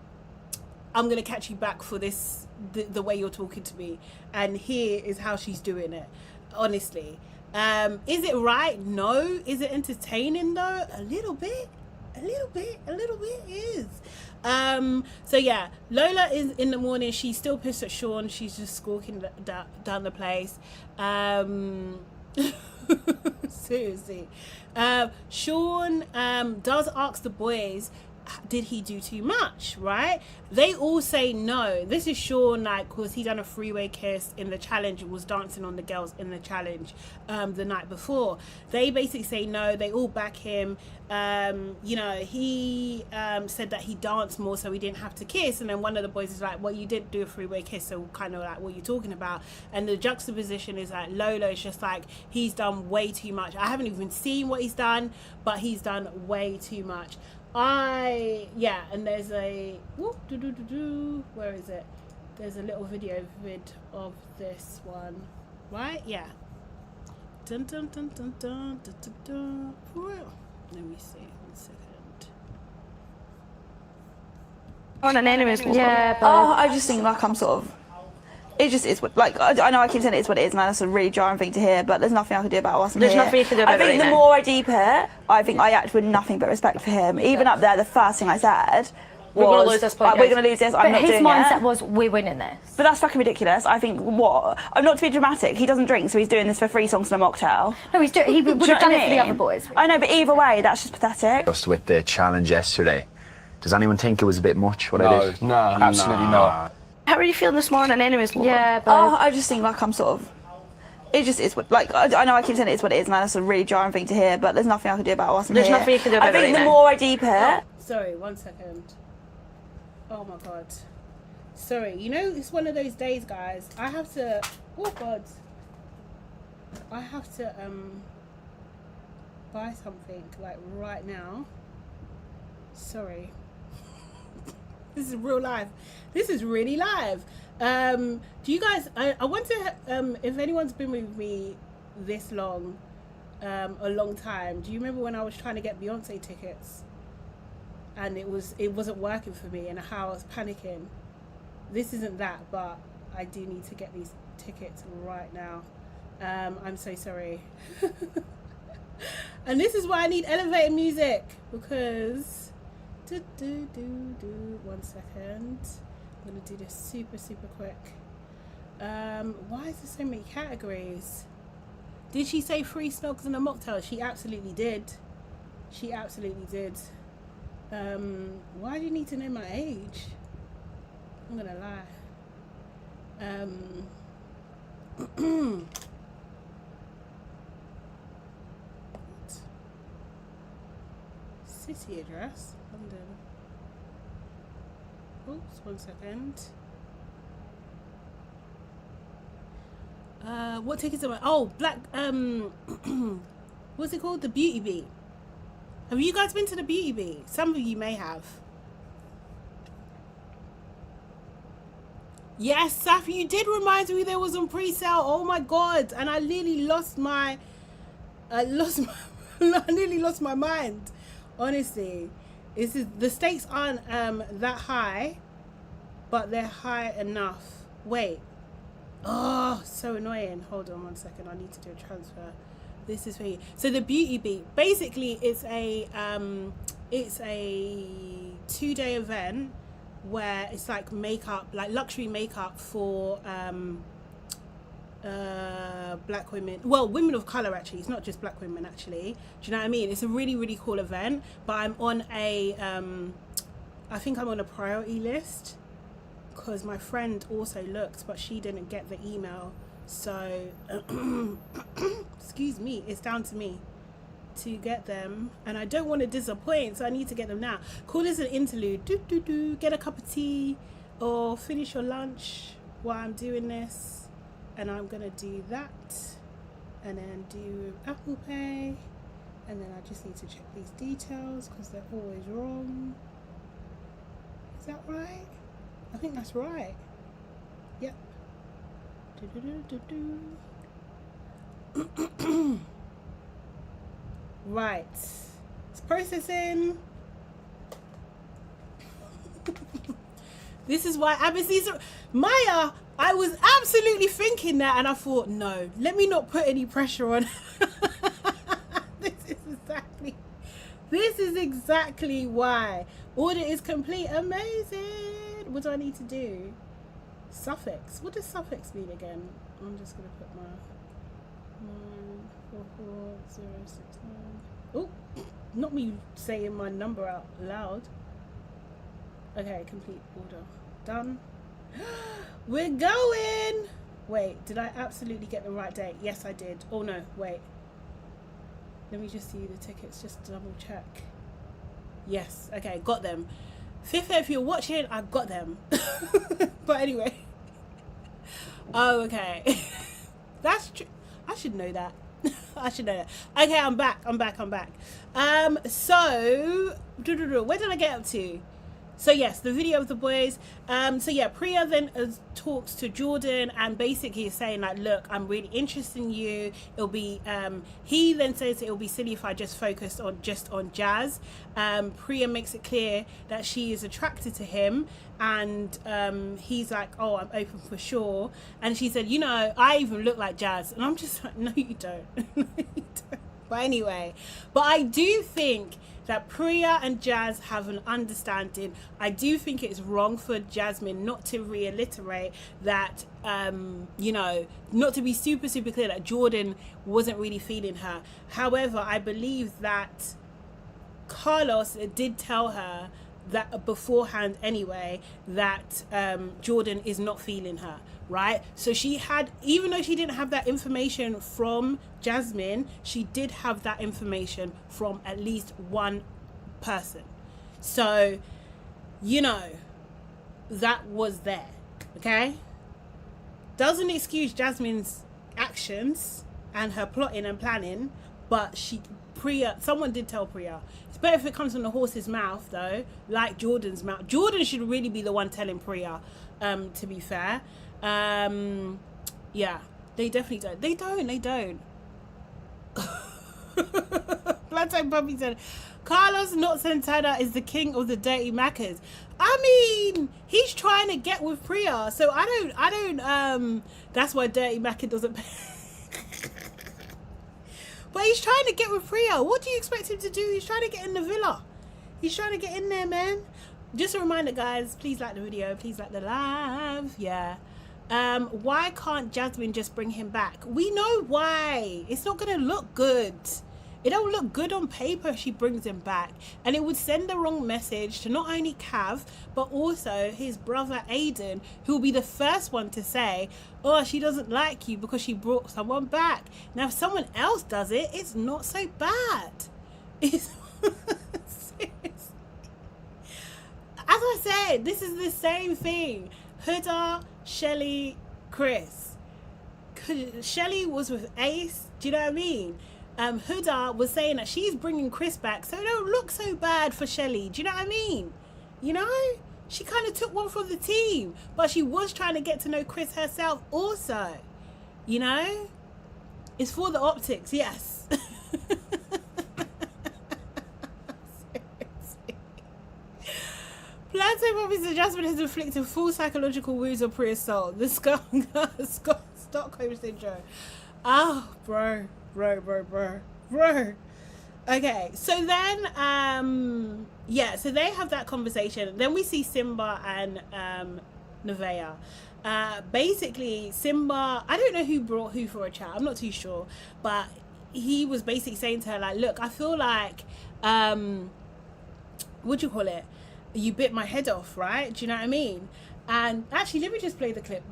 gonna catch you back for this, the way you're talking to me, and here is how she's doing it. Honestly, is it right? No. Is it entertaining though? A little bit is. So yeah, Lola is in the morning. She's still pissed at Sean. She's just squawking down the place. Seriously. Sean does ask the boys, did he do too much, right? They all say no. This is Sean, like, because he done a freeway kiss in the challenge and was dancing on the girls in the challenge the night before. They basically say no. They all back him. You know, he said that he danced more so he didn't have to kiss, and then one of the boys is like, well, you did do a freeway kiss, so kind of like, what you're talking about. And the juxtaposition is like, Lola is just like, he's done way too much. I haven't even seen what he's done, but he's done way too much. And there's a where is it? There's a little video vid of this one, right? Yeah. Dun dun dun dun dun dun dun dun. Let me see. 1 second. On an enemy's wall. Yeah, but Oh, I just think like I'm sort of. It just is what, like, I know I keep saying it's what it is, and that's a really jarring thing to hear, but there's nothing I can do about it whilst I'm There's here. nothing you can do about I think it, the no. more I deep it, I think I act with nothing but respect for him. Even up there, the first thing I said we're gonna was, lose this like, podcast. we're going to lose this, I'm But not his doing mindset it. was, we're winning this. But that's fucking ridiculous. I think, what? I'm not to be dramatic, he doesn't drink, so he's doing this for 3 songs and a mocktail. No, he would Do you have know done what it for the I other mean? boys. I know, but either way, that's just pathetic. Just with the challenge yesterday, does anyone think it was a bit much what I No, did? no, absolutely not. How are you feeling this morning on enemy's wall? Yeah, but Oh, I just think like I'm sort of. It just is what, like, I know I keep saying it's what it is, and that's a really jarring thing to hear, but there's nothing I can do about it whilst I'm There's here. nothing you can do about I think it, the no. more I deep it, Sorry, 1 second. Oh my god. Sorry, you know, it's one of those days, guys. I have to. Oh god. I have to buy something like right now. Sorry. This is real live. This is really live. Do you guys? I wonder if anyone's been with me this long, a long time. Do you remember when I was trying to get Beyonce tickets, and it wasn't working for me, and how I was panicking? This isn't that, but I do need to get these tickets right now. I'm so sorry. And this is why I need elevator music, because 1 second. I'm gonna do this super quick. Why is there so many categories? Did she say 3 snogs and a mocktail? She absolutely did. She absolutely did. Why do you need to know my age? I'm gonna lie. City address, London. Oops, 1 second. What tickets am I? Oh, Black. What's it called? The Beauty Beat. Have you guys been to the Beauty Beat? Some of you may have. Yes, Safi, you did remind me there was on pre-sale. Oh my god! And I nearly lost my. I nearly lost my mind. Honestly, the stakes aren't that high, but they're high enough. Wait. Oh, so annoying. Hold on 1 second. I need to do a transfer. This is for you. So the Beauty Beat, basically, it's a 2-day event where it's like makeup, like luxury makeup for black women, well, women of color. Actually, it's not just black women, actually. Do you know what I mean? It's a really cool event, but I'm on a I think I'm on a priority list because my friend also looked, but she didn't get the email, so excuse me, it's down to me to get them, and I don't want to disappoint, so I need to get them now. Call this an interlude. Get a cup of tea or finish your lunch while I'm doing this. And I'm gonna do that, and then do Apple Pay, and then I just need to check these details because they're always wrong. Is that right? I think that's right. Yep. Right. It's processing. This is why Maya, I was absolutely thinking that, and I thought, no, let me not put any pressure on. This is exactly why. Order is complete. Amazing. What do I need to do? Suffix. What does suffix mean again? I'm just going to put my 944069. Oh, not me saying my number out loud. Okay, complete order. Done. We're going. Wait, did I absolutely get the right date? Yes, I did. Oh no, wait. Let me just see the tickets, just double check. Yes, okay, got them. 5th, if you're watching, I got them. But anyway. Oh, okay. That's true. I should know that. I should know that. Okay, I'm back. So, where did I get up to? So yes, the video of the boys. So yeah, Priya then talks to Jordan and basically is saying like, look, I'm really interested in you. It'll be, he then says it'll be silly if I just focused on Jazz. Priya makes it clear that she is attracted to him, and he's like, oh, I'm open for sure. And she said, you know, I even look like Jazz. And I'm just like, no, you don't. No, you don't. But anyway, but I do think that Priya and Jazz have an understanding. I do think it's wrong for Jasmine not to reiterate that, you know, not to be super clear that Jordan wasn't really feeling her. However, I believe that Carlos did tell her that beforehand anyway, that Jordan is not feeling her, right? So she had, even though she didn't have that information from Jasmine, she did have that information from at least one person. So, you know, that was there, okay? Doesn't excuse Jasmine's actions and her plotting and planning, but someone did tell Priya. It's better if it comes from the horse's mouth, though, like Jordan's mouth. Jordan should really be the one telling Priya, to be fair. Yeah, they definitely don't. They don't. Plateau Puppy said, Carlos Not Santana is the king of the dirty Maccas. I mean, he's trying to get with Priya, so I don't, that's why Dirty Macca doesn't pay. But he's trying to get with Priya. What do you expect him to do? He's trying to get in the villa. He's trying to get in there, man. Just a reminder, guys, please like the video. Please like the live. Yeah. Why can't Jasmine just bring him back? We know why. It's not going to look good. It don't look good on paper if she brings him back. And it would send the wrong message to not only Cav, but also his brother Aiden, who will be the first one to say, oh, she doesn't like you because she brought someone back. Now, if someone else does it, it's not so bad. It's seriously. As I said, this is the same thing. Huda, Shelly, Chris. Shelly was with Ace. Do you know what I mean? Huda was saying that she's bringing Chris back, so it don't look so bad for Shelly. Do you know what I mean? You know? She kind of took one from the team, but she was trying to get to know Chris herself also. You know? It's for the optics, yes. Plato Bobby's adjustment has inflicted full psychological wounds on Priya's soul. The Stockholm syndrome. Oh, bro. Okay, so then yeah, so they have that conversation. Then we see Simba and Nevaeh. Basically Simba, I don't know who brought who for a chat, I'm not too sure, but he was basically saying to her like, look, I feel like what do you call it, you bit my head off, right? Do you know what I mean? And actually, let me just play the clip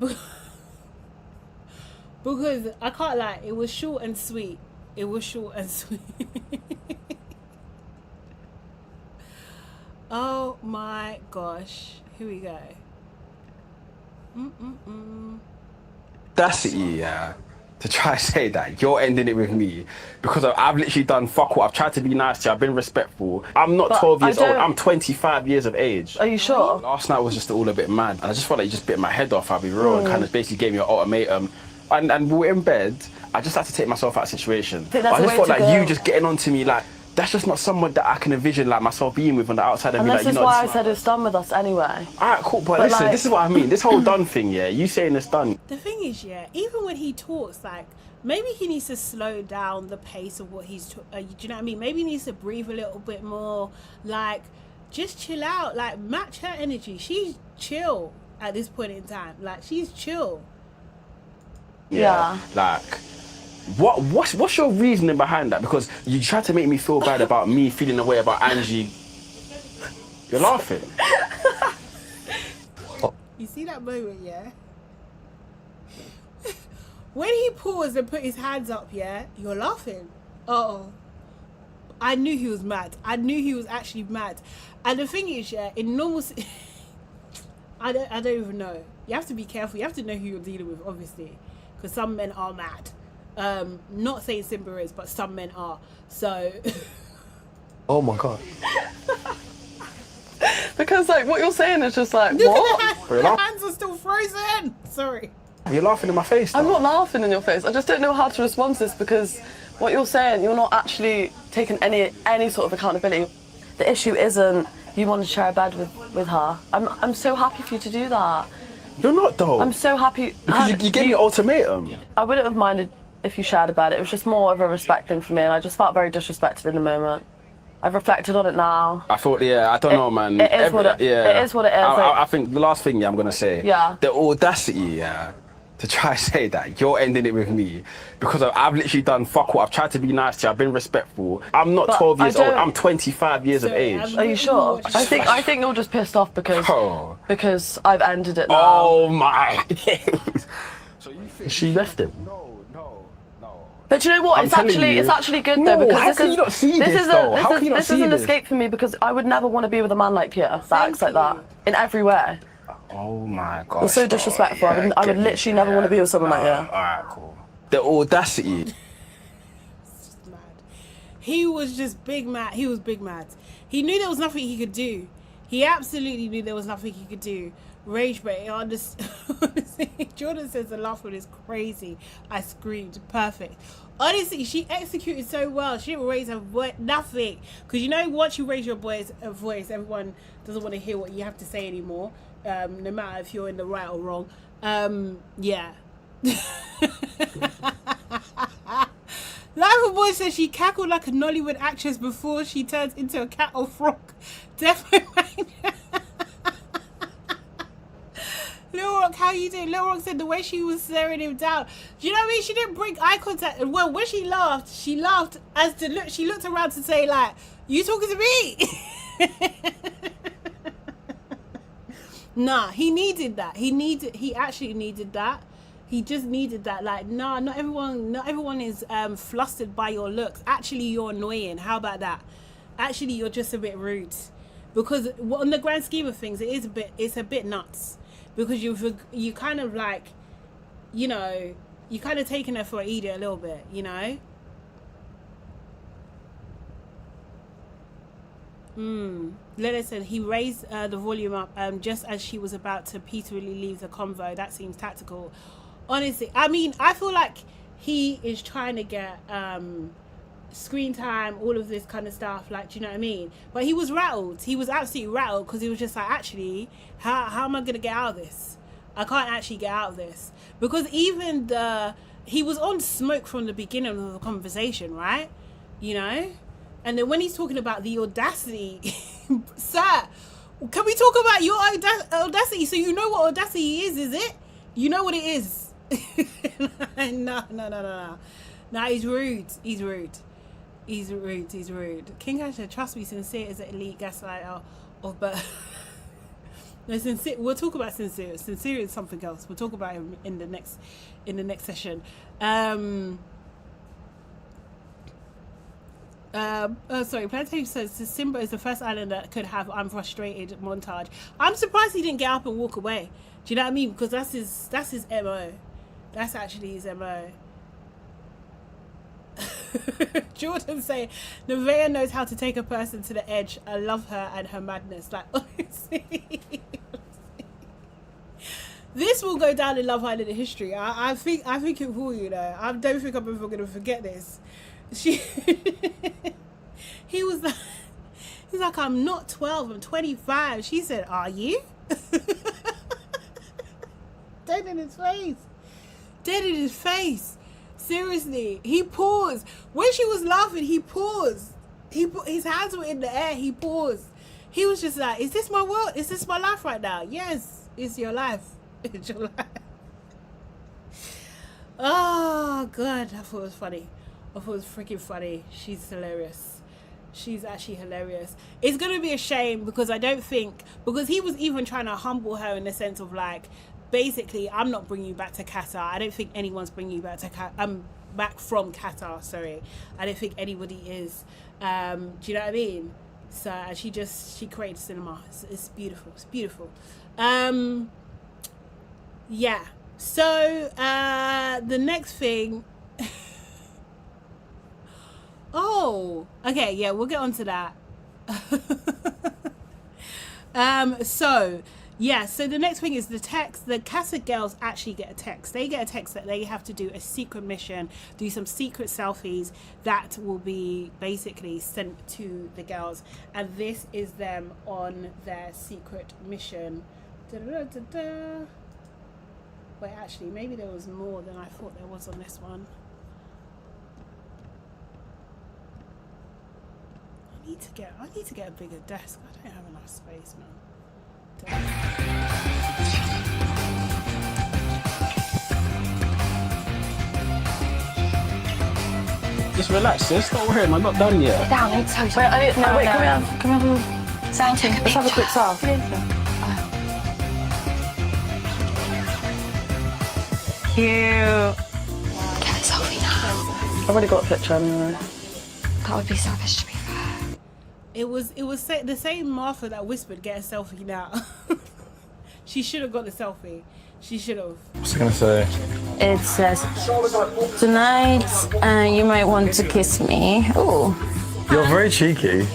because I can't lie, it was short and sweet. It was short and sweet. Oh my gosh. Here we go. That's it, yeah. to try to say that you're ending it with me because I've literally done fuck all. I've tried to be nice to you. I've been respectful. I'm not 12 years old. I'm 25 years of age. Are you sure? Last night was just all a bit mad. And I just felt like you just bit my head off, I'll be real, and kind of basically gave me an ultimatum. And we were in bed. I just had to take myself out of the situation. I just felt like you just getting on to me, like, that's just not someone that I can envision like myself being with on the outside of me. And this like, is why I said it's done with us anyway. Alright, cool, but listen, like, this is what I mean. This whole done thing, yeah, you saying it's done. The thing is, yeah, even when he talks, like, maybe he needs to slow down the pace of what he's, do you know what I mean? Maybe he needs to breathe a little bit more, like, just chill out, like, match her energy. She's chill at this point in time. Like, she's chill. Yeah. Like, what's your reasoning behind that? Because you tried to make me feel bad about me feeling the way about Angie. You're laughing. You see that moment, yeah? When he paused and put his hands up, yeah, you're laughing. Uh-oh. I knew he was mad. I knew he was actually mad. And the thing is, yeah, in normal... I don't even know. You have to be careful. You have to know who you're dealing with, obviously. Because some men are mad. Not saying Simba is, but some men are. So... Oh my God. Because, like, what you're saying is just like, Look what? at the hands are still frozen. Sorry. You're laughing in my face, though. I'm not laughing in your face. I just don't know how to respond to this because what you're saying, you're not actually taking any sort of accountability. The issue isn't you want to share a bed with her. I'm so happy for you to do that. You're not, though. I'm so happy. Because you gave me an ultimatum. I wouldn't have minded if you shared a bed. It was just more of a respect thing for me, and I just felt very disrespected in the moment. I've reflected on it now. I thought, yeah, I don't know, man. It is what it is. I think the last thing I'm going to say, yeah, the audacity, yeah, to try to say that you're ending it with me because I've literally done fuck all. I've tried to be nice to you. I've been respectful. I'm not 12 years old. I'm 25 years of age. Are you sure? I think you're just pissed off because I've ended it now. Oh my days. So you think she left him? But you know what? It's actually good though because this is an escape for me because I would never want to be with a man like Pierre that acts like that in every way. Oh my God. It's so disrespectful. I would literally never want to be with someone like that. Alright, cool. The audacity. It's just mad. He was just big mad. He was big mad. He knew there was nothing he could do. He absolutely knew there was nothing he could do. Rage bait. Honestly, Jordan says the laughter is crazy. I screamed. Perfect. Honestly, she executed so well. She didn't raise her voice. Nothing. Because you know, once you raise your voice, everyone doesn't want to hear what you have to say anymore. No matter if you're in the right or wrong. Yeah. Life Boy says she cackled like a Nollywood actress before she turns into a cat or frog. Definitely. Lil Rock, how you doing? Lil Rock said the way she was staring him down. Do you know what I mean? She didn't break eye contact. Well, when she laughed as to look. She looked around to say, like, "You talking to me?" Nah, he needed that. He actually needed that. He just needed that. Like, nah, not everyone is flustered by your looks. Actually, you're annoying. How about that? Actually, you're just a bit rude. Because on the grand scheme of things, it's a bit nuts. Because you kind of like, you know, you kind of taking her for an idiot a little bit, you know? Lena said he raised the volume up just as she was about to peacefully leave the convo. That seems tactical. Honestly, I mean, I feel like he is trying to get screen time, all of this kind of stuff, like, do you know what I mean? But he was rattled. He was absolutely rattled because he was just like, actually, how am I going to get out of this? I can't actually get out of this. Because even he was on smoke from the beginning of the conversation, right? You know? And then when he's talking about the audacity, sir, can we talk about your audacity? So you know what audacity is it? You know what it is. No. No, he's rude. He's rude. King Hasha, trust me, Sincere is an elite gaslighter of birth. No, Sincere, we'll talk about Sincere. Sincere is something else. We'll talk about him in the next session. Sorry, Plantation says Simba is the first island that could have I'm frustrated montage. I'm surprised he didn't get up and walk away. Do you know what I mean? Because that's his MO. That's actually his MO. Jordan say, Nevaeh knows how to take a person to the edge. I love her and her madness. Like, honestly. This will go down in Love Island history. I think it will, you know. I don't think I'm ever going to forget this. He was like, he's like, I'm not 12, I'm 25. She said, are you? Dead in his face. Dead in his face. Seriously. He paused. When she was laughing, he paused. His hands were in the air. He paused. He was just like, is this my world? Is this my life right now? Yes, it's your life. It's your life. Oh, God. I thought it was funny. I thought it was freaking funny. She's hilarious. She's actually hilarious. It's going to be a shame because I don't think... Because he was even trying to humble her in the sense of like, basically, I'm not bringing you back to Qatar. I don't think anyone's bringing you back to Qatar. Back from Qatar, sorry. I don't think anybody is. Do you know what I mean? So she created cinema. It's beautiful. It's beautiful. Yeah. So the next thing... Oh, okay, yeah, we'll get on to that. So the next thing is the text. The Casa girls actually get a text. They get a text that they have to do a secret mission, do some secret selfies that will be basically sent to the girls. And this is them on their secret mission. Wait, actually, maybe there was more than I thought there was on this one. I need to get a bigger desk. I don't have enough space, man. Just relax, sis. Don't worry, I'm not done yet. Sit down, I need to tell you Wait, something. wait, can we have a... Sound take a Let's have a quick self. Cute. Get a selfie now. I've already got a picture anyway. That would be selfish to be fair. It was the same Martha that whispered, "Get a selfie now." She should have got the selfie. She should have. What's I gonna say? It says, tonight you might want to kiss me. Oh. You're very cheeky.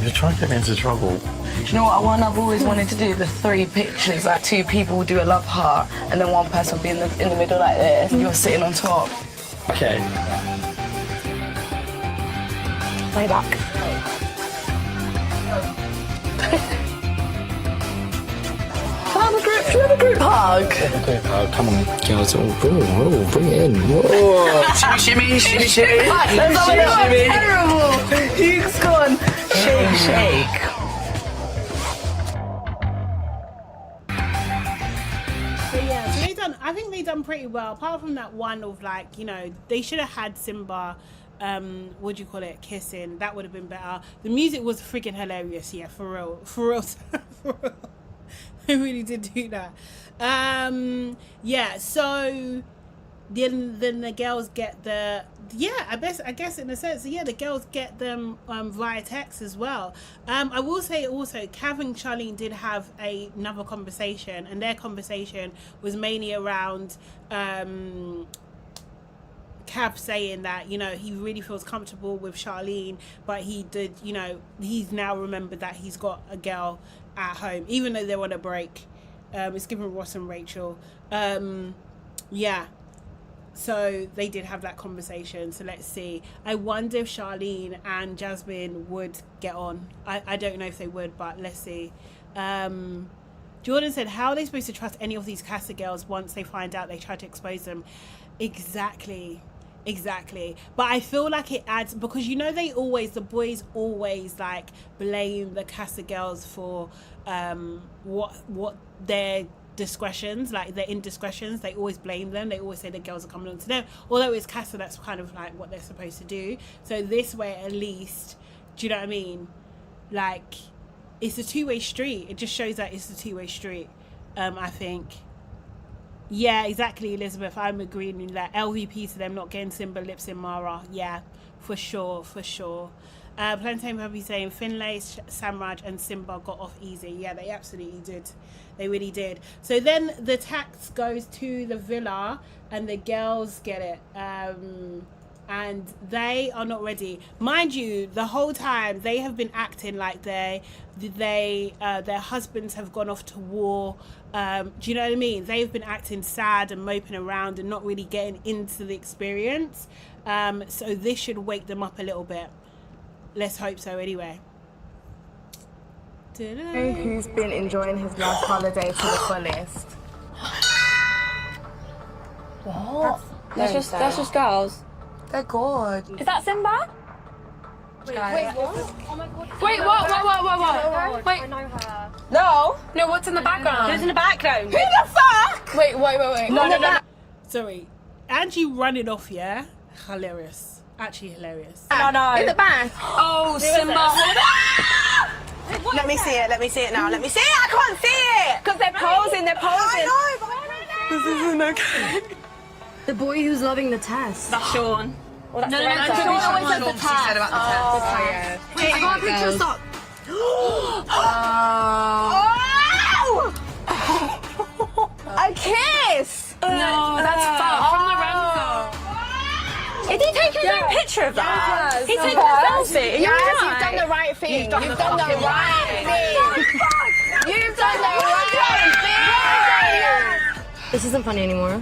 You're trying to get me into trouble. Do you know what I've always wanted to do? The 3 pictures, like 2 people will do a love heart, and then 1 person will be in the middle like this, and you're sitting on top. Okay. Lay back. Should we have a group hug? Okay, come on, girls. Oh, bring it in. Whoa. Shimmy. That's terrible. You've gone shake. I think they done pretty well, apart from that one of like, you know, they should have had Simba what do you call it, kissing. That would have been better. The music was freaking hilarious, yeah, for real. They really did do that. Yeah, so then the girls get the, yeah, I guess in a sense, yeah, the girls get them via text as well. I will say also, Cav and Charlene did have another conversation, and their conversation was mainly around Cav saying that, you know, he really feels comfortable with Charlene, but he did, you know, he's now remembered that he's got a girl at home, even though they're on a break. It's given Ross and Rachel. Yeah. So they did have that conversation. So let's see. I wonder if Charlene and Jasmine would get on. I don't know if they would, but let's see. Jordan said, how are they supposed to trust any of these Casa girls once they find out they try to expose them? Exactly. But I feel like it adds, because you know the boys always like blame the Casa girls for what their discretions, like their indiscretions. They always blame them. They always say the girls are coming on to them, although it's Casa that's kind of like what they're supposed to do. So this way, at least, do you know what I mean? Like, it's a two-way street. It just shows that it's a two-way street. I think. Yeah, exactly, Elizabeth. I'm agreeing with that. LVP to them not getting Simba lips in Mara. Yeah, for sure. Plantain Puppy saying Finlay, Samraj and Simba got off easy. Yeah, they absolutely did. They really did. So then the tax goes to the villa and the girls get it. And they are not ready. Mind you, the whole time they have been acting like their husbands have gone off to war. Do you know what I mean? They've been acting sad and moping around and not really getting into the experience. So this should wake them up a little bit. Let's hope so anyway. Who's been enjoying his last holiday to the fullest? What? That's just girls. They're good. Is that Simba? Wait, what? Oh my god. Wait, what? Wait. I know her. No, what's in the background? Who's in the background? Who the fuck? Wait. No. Sorry. Angie running off, yeah? Hilarious. Actually hilarious. No. In the back. Oh, Simba. Let me see it now. Let me see it. I can't see it. Because they're posing. This isn't okay. The boy who's loving the test. That's Sean. Well, that's No. Sean always says the She said about the test. Oh, yeah. Wait, I got a picture. Stop. A kiss. No, that's far from Lorenzo. Is he taking his own picture of that? He's taking a selfie. Yes, you've done the right thing. You've done the right thing. You've done the right thing. This isn't funny anymore.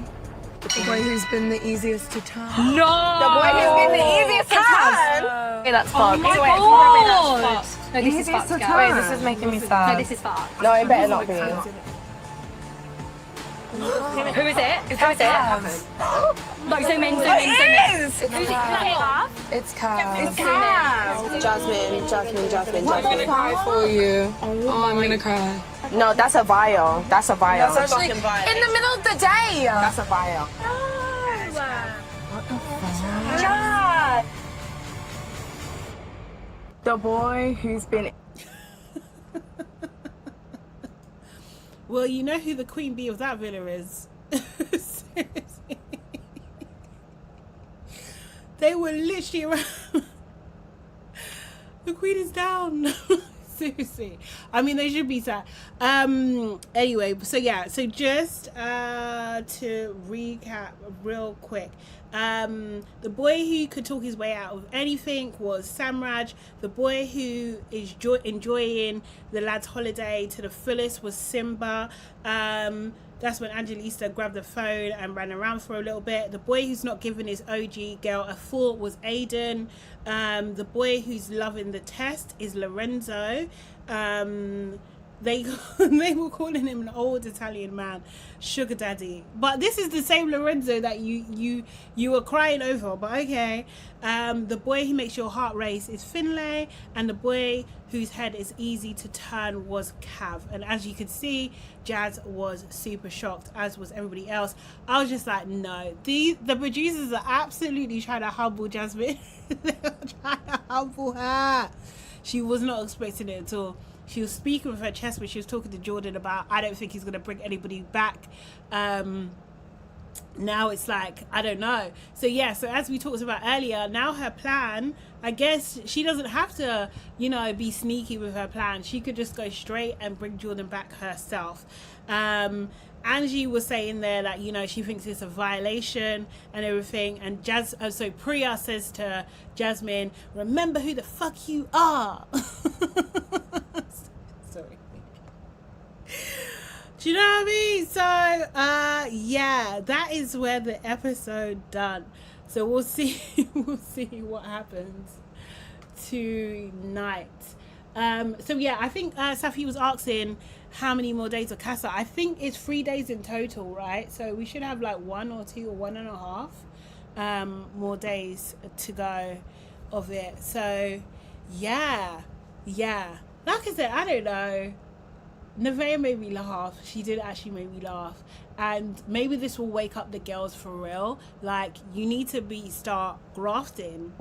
The boy who's been the easiest to turn. No. The boy who's been the easiest to turn. Okay, that's fucked. Oh my god. No, this is fucked. Wait, this is making me sad. No, this is fucked. No, it better not be. Who is it? It's Cavs. Like, zoom in. It's Cavs. Jasmine. I'm gonna cry for you. Oh, I'm gonna cry. No, that's a vial. That's Actually, in the middle of the day. That's a vial. God. The boy who's been. Well, you know who the queen bee of that villa is. Seriously. They were literally around. The queen is down. Seriously. I mean, they should be sad. Anyway, so yeah, so just to recap real quick. The boy who could talk his way out of anything was Samraj. The boy who is enjoying the lad's holiday to the fullest was Simba. That's when Angelista grabbed the phone and ran around for a little bit. The boy who's not giving his OG girl a thought was Aiden. The boy who's loving the test is Lorenzo. They were calling him an old Italian man, sugar daddy. But this is the same Lorenzo that you were crying over. But okay. The boy who makes your heart race is Finlay, and the boy whose head is easy to turn was Cav. And as you can see, Jazz was super shocked, as was everybody else. I was just like, no, the producers are absolutely trying to humble Jasmine. They were trying to humble her. She was not expecting it at all. She was speaking with her chest when she was talking to Jordan about, I don't think he's going to bring anybody back. Now it's like, I don't know. So yeah, so as we talked about earlier, now her plan, I guess she doesn't have to, be sneaky with her plan. She could just go straight and bring Jordan back herself. Angie was saying there that, she thinks it's a violation and everything. And so Priya says to Jasmine, remember who the fuck you are. Sorry. Do you know what I mean? So, yeah, that is where the episode done. So we'll see what happens tonight. So yeah, I think Safi was asking how many more days of Casa. I think it's 3 days in total, right? So we should have like 1 or 2 or 1.5 more days to go of it. So yeah. Like I said, I don't know. Nevaeh made me laugh. She did actually make me laugh. And maybe this will wake up the girls for real. Like, you need to start grafting.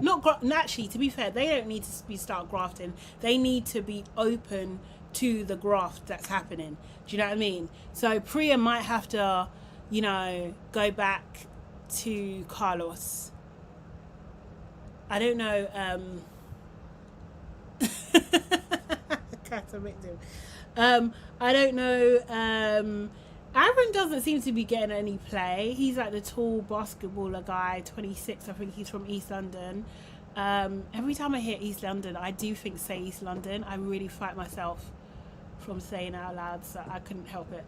Actually, to be fair, they don't need to start grafting. They need to be open to the graft that's happening. Do you know what I mean? So Priya might have to, go back to Carlos. I don't know. Casa victim. I don't know. Aaron doesn't seem to be getting any play. He's like the tall basketballer guy, 26. I think he's from East London. Every time I hear East London, I do think say East London. I really fight myself from saying it out loud, so I couldn't help it.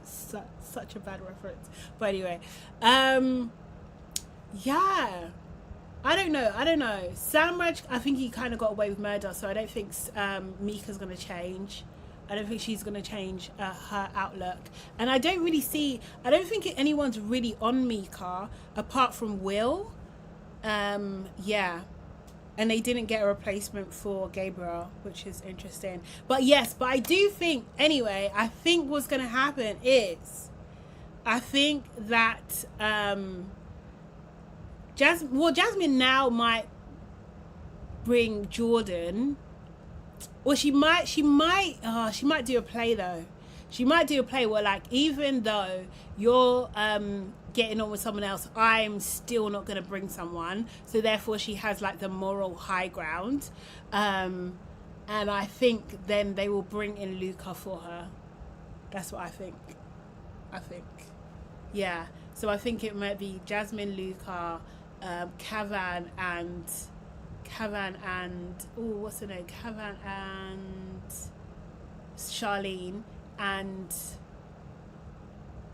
Such a bad reference. But anyway, yeah. I don't know. Samraj, I think he kind of got away with murder, so I don't think Mika's going to change. I don't think she's going to change her outlook. And I don't think anyone's really on Mika apart from Will. Yeah. And they didn't get a replacement for Gabriel, which is interesting. But I do think, anyway, I think what's going to happen is, I think that Jasmine now might bring Jordan. Well, she might do a play though. She might do a play where, like, even though you're getting on with someone else, I'm still not going to bring someone. So therefore she has like the moral high ground. And I think then they will bring in Luca for her. That's what I think. Yeah. So I think it might be Jasmine, Luca, Cavan and what's her name? Cavan and Charlene and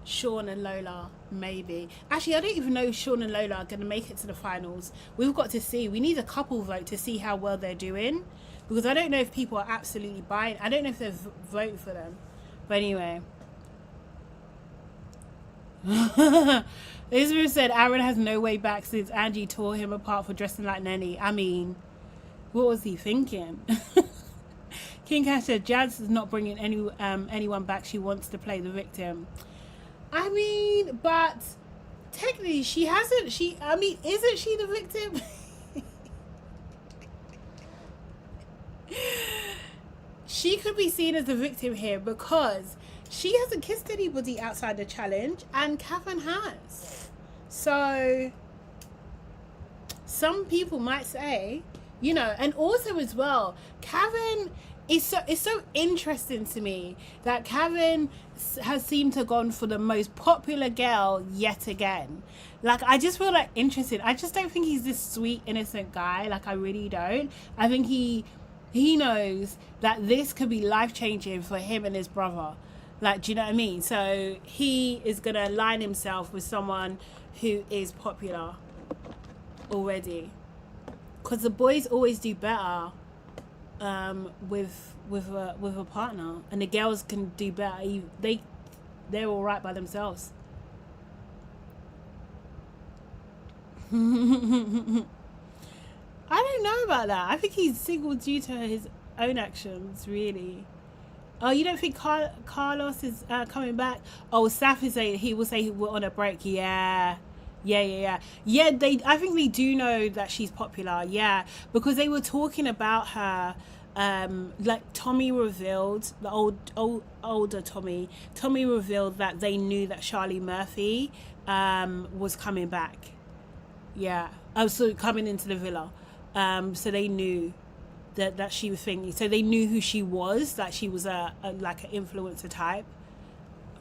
Sean and Lola, maybe. Actually, I don't even know if Sean and Lola are going to make it to the finals. We've got to see. We need a couple vote to see how well they're doing, because I don't know if people are absolutely buying. I don't know if they're voting for them. But anyway. Israel said Aaron has no way back since Angie tore him apart for dressing like Nenny. I mean, what was he thinking? King Cash said Jazz is not bringing anyone back. She wants to play the victim. I mean, but technically she hasn't. Isn't she the victim? She could be seen as the victim here because she hasn't kissed anybody outside the challenge and Cavan has. So some people might say, you know, and also as well, Cavan is so interesting to me that Cavan has seemed to have gone for the most popular girl yet again. Like, I just feel like interested. I just don't think he's this sweet, innocent guy. Like, I really don't. I think he knows that this could be life-changing for him and his brother. Like, do you know what I mean? So he is going to align himself with someone who is popular already. Because the boys always do better with a partner. And the girls can do better. They're all right by themselves. I don't know about that. I think he's single due to his own actions, really. Oh, you don't think Carlos is coming back? Oh, Saf is saying he will say we're on a break. Yeah. I think they do know that she's popular. Yeah, because they were talking about her. Like Tommy revealed, the older Tommy revealed that they knew that Charlie Murphy was coming back. Yeah, so coming into the villa. So they knew that she was thinking. So they knew who she was, that she was a like an influencer type,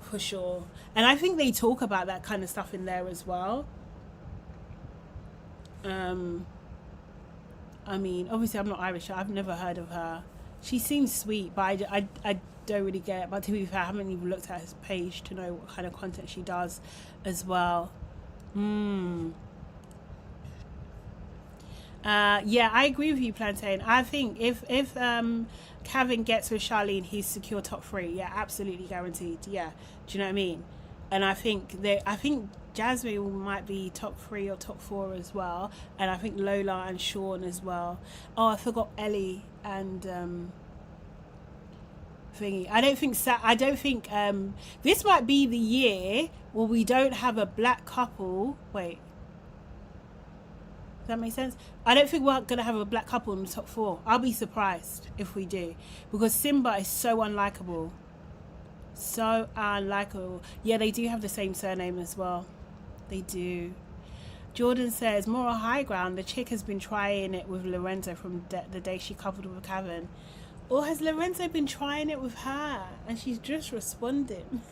for sure. And I think they talk about that kind of stuff in there as well. I mean, obviously I'm not Irish. I've never heard of her. She seems sweet, but I don't really get it. But to be fair, I haven't even looked at his page to know what kind of content she does as well. Yeah, I agree with you, Plantain. I think if Cavan gets with Charlene, he's secure top 3. Yeah, absolutely guaranteed. Yeah, do you know what I mean? And I think Jasmine might be top 3 or top 4 as well, and I think Lola and Sean as well. Oh, I forgot Ellie and thingy. I don't think this might be the year where we don't have a black couple. Wait. Does that make sense? I don't think we're going to have a black couple in the top 4. I'll be surprised if we do, because Simba is so unlikable. So unlikable. Yeah, they do have the same surname as well. They do. Jordan says, moral high ground, the chick has been trying it with Lorenzo from the day she coupled with Kevin. Or has Lorenzo been trying it with her and she's just responding?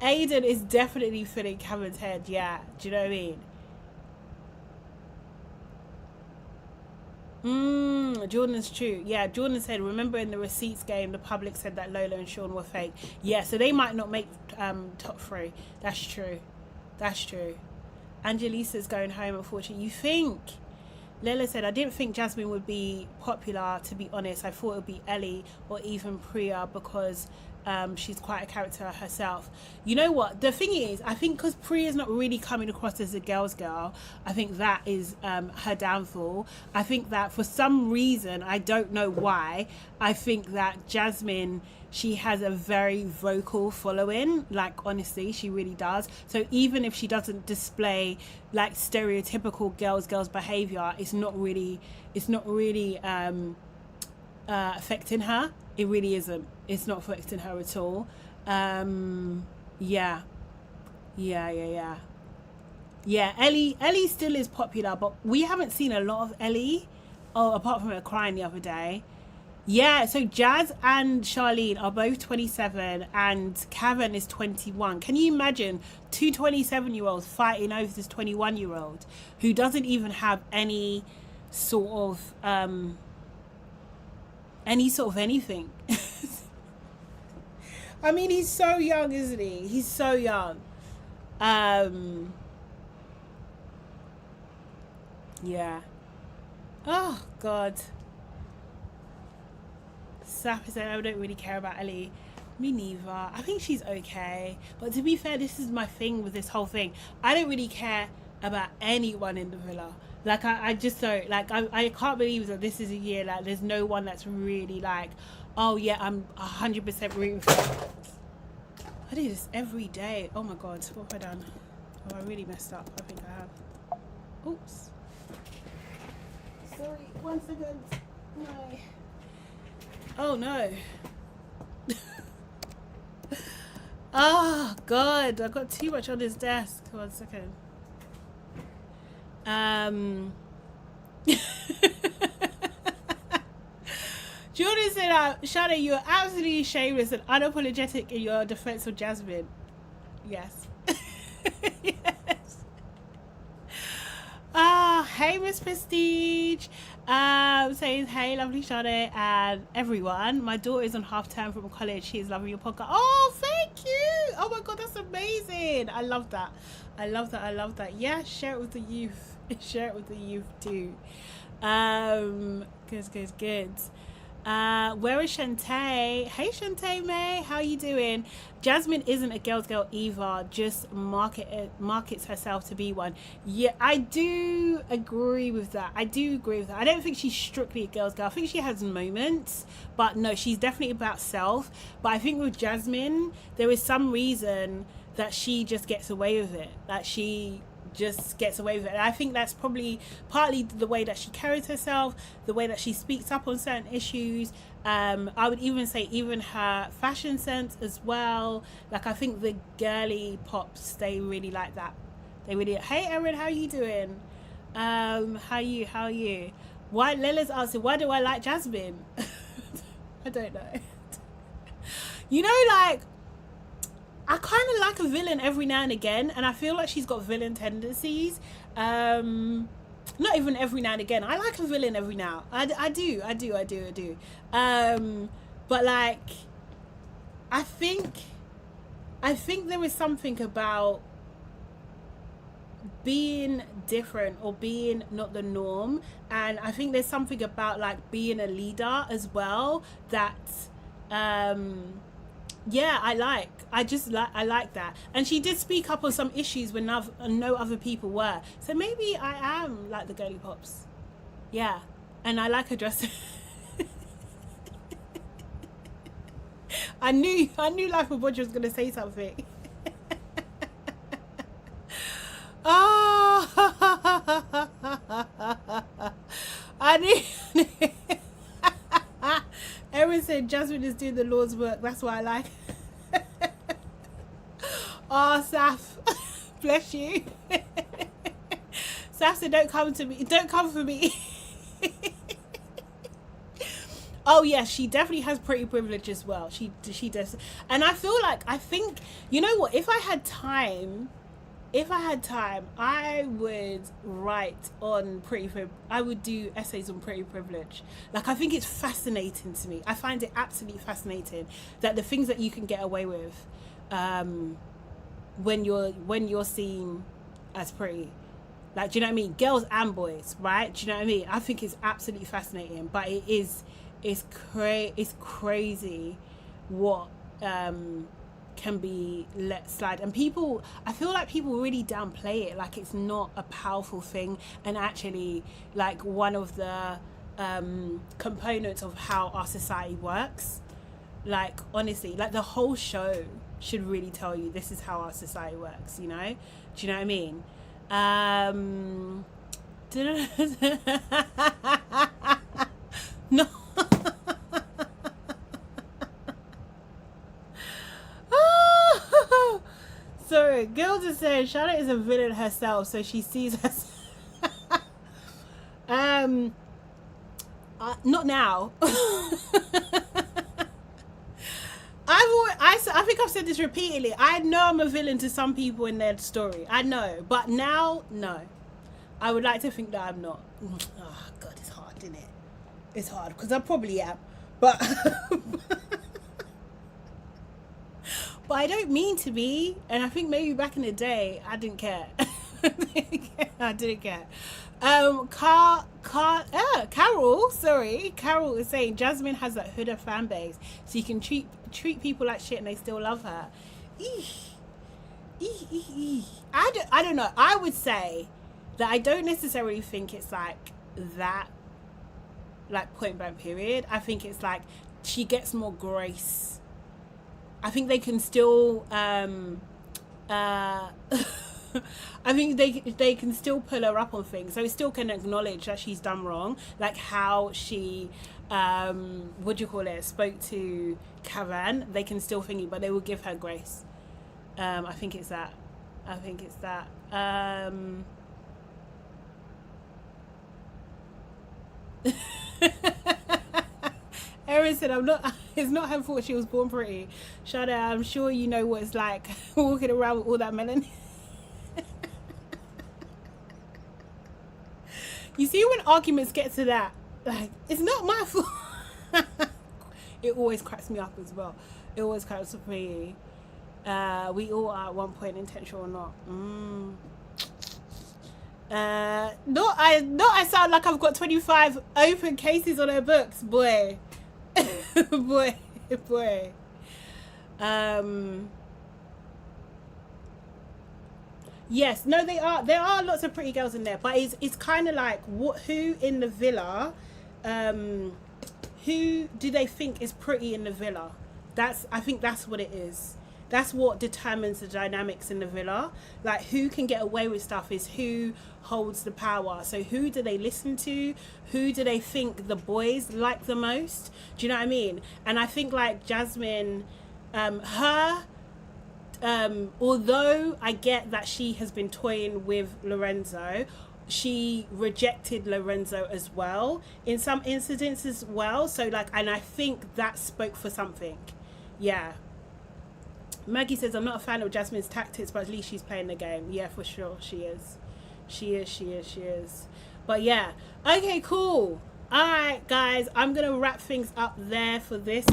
Aiden is definitely filling Kevin's head, yeah. Do you know what I mean? Jordan's true. Yeah, Jordan said, remember in the receipts game, the public said that Lola and Sean were fake. Yeah, so they might not make top 3. That's true. That's true. Angelisa's going home, unfortunately. You think? Lela said, I didn't think Jasmine would be popular, to be honest. I thought it would be Ellie or even Priya because she's quite a character herself. You know what? The thing is, I think because Priya's not really coming across as a girl's girl, I think that is her downfall. I think that for some reason, I don't know why, I think that Jasmine, she has a very vocal following. Like, honestly, she really does. So even if she doesn't display like stereotypical girls behavior, it's not really affecting her. It really isn't. It's not affecting her at all. Yeah, Ellie still is popular, but we haven't seen a lot of Ellie. Oh, apart from her crying the other day. Yeah, so Jazz and Charlene are both 27 and Kevin is 21. Can you imagine 2 27-year-olds fighting over this 21-year-old who doesn't even have any sort of anything? I mean, he's so young, isn't he? He's so young. Yeah. Oh, God. Sap is saying, I don't really care about Ellie. Me neither. I think she's okay. But to be fair, this is my thing with this whole thing. I don't really care about anyone in the villa. Like, I just don't. Like, I can't believe that this is a year, like, there's no one that's really like, oh, yeah, I'm 100% rooting for her. I do this every day. Oh, my God. What have I done? Oh, I really messed up. I think I have. Oops. Sorry. 1 second. No. Oh, no. Oh, God. I got too much on this desk. 1 second. Jordan said, Shana, you're absolutely shameless and unapologetic in your defense of Jasmine. Yes. Yes. Hey, Miss Prestige. Saying, hey, lovely Shana and everyone. My daughter is on half term from college. She is loving your podcast. Oh, thank you. Oh my God, that's amazing. I love that. I love that. I love that. Yeah, share it with the youth. Share it with the youth too. Good. Where is Shantae? Hey Shantae May, how you doing? Jasmine isn't a girl's girl either, just markets herself to be one. Yeah, I do agree with that. I don't think she's strictly a girl's girl. I think she has moments, but no, she's definitely about self. But I think with Jasmine, there is some reason that she just gets away with it. That she just gets away with it. And I think that's probably partly the way that she carries herself, the way that she speaks up on certain issues. I would even say even her fashion sense as well. Like, I think the girly pops, they really like that. They really, hey Erin, how you doing? How are you? Why, Lila's asking, why do I like Jasmine? I don't know. You know, like, I kind of like a villain every now and again, and I feel like she's got villain tendencies. Not even every now and again. I like a villain every now. I do. But like, I think there is something about being different or being not the norm, and I think there's something about like being a leader as well that yeah, I like that. And she did speak up on some issues when no other people were. So maybe I am like the girly pops. Yeah. And I like her dress. I knew Life of Bodger was going to say something. Oh, I knew. Erin said Jasmine is doing the Lord's work. That's why I like Oh, Saf, bless you. Saf said, don't come to me. Don't come for me. Oh yeah, she definitely has pretty privilege as well. She does. And I think, you know what, if I had time, I would write on I would do essays on pretty privilege. Like, I think it's fascinating to me. I find it absolutely fascinating that the things that you can get away with when you're seen as pretty. Like, do you know what I mean? Girls and boys, right? Do you know what I mean? I think it's absolutely fascinating, but it's crazy what can be let slide. And I feel like people really downplay it, like it's not a powerful thing, and actually like one of the components of how our society works. Like, honestly, like the whole show should really tell you this is how our society works, you know? Do you know what I mean? No. Sorry, girl just said Charlotte is a villain herself, so she sees herself. Not now. I think I've said this repeatedly. I know I'm a villain to some people in their story. I know, but now, no. I would like to think that I'm not. Oh God, it's hard, isn't it? It's hard because I probably am, but but I don't mean to be. And I think maybe back in the day I didn't care. I didn't care. Carol is saying Jasmine has that Huda fan base, so you can treat people like shit and they still love her. I don't know. I would say that I don't necessarily think it's like that, like point blank period. I think it's like she gets more grace. I think they can still I think they can still pull her up on things, so we still can acknowledge that she's done wrong, like how she spoke to Karan. They can still think it, but they will give her grace. I think it's that. Erin said, it's not her fault she was born pretty. Shut up, I'm sure you know what it's like walking around with all that melanin. You see, when arguments get to that, like, it's not my fault. It always cracks me up as well. It always cracks up me. We all are at one point, intentional or not. I sound like I've got 25 open cases on her books, boy. boy. Yes, no, there are lots of pretty girls in there, but it's kind of like who in the villa, who do they think is pretty in the villa? I think that's what it is. That's what determines the dynamics in the villa. Like, who can get away with stuff is who holds the power. So who do they listen to? Who do they think the boys like the most? Do you know what I mean? And I think like Jasmine, although I get that she has been toying with Lorenzo, she rejected Lorenzo as well in some incidents as well. So like, and I think that spoke for something. Yeah. Maggie says, I'm not a fan of Jasmine's tactics, but at least she's playing the game. Yeah, for sure. She is. But yeah. Okay, cool. All right, guys. I'm going to wrap things up there for this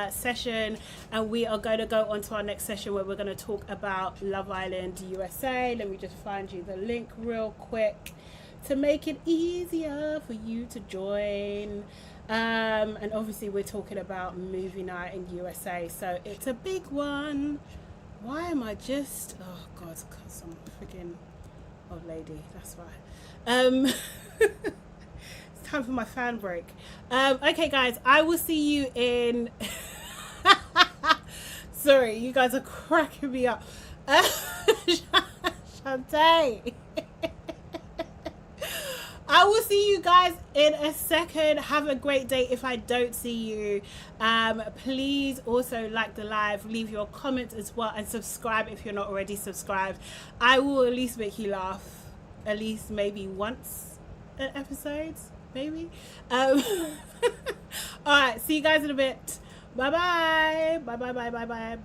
session. And we are going to go on to our next session where we're going to talk about Love Island USA. Let me just find you the link real quick to make it easier for you to join. And obviously we're talking about movie night in USA, so it's a big one. Why am I just, oh god, because I'm a freaking old lady, that's why. It's time for my fan break. Okay guys, I will see you in sorry, you guys are cracking me up. Shantae. I I will see you guys in a second. Have a great day if I don't see you. Please also like the live, leave your comments as well, and subscribe if you're not already subscribed. I will at least make you laugh, at least maybe once an episode, maybe. All right, see you guys in a bit. Bye bye. Bye bye bye bye bye.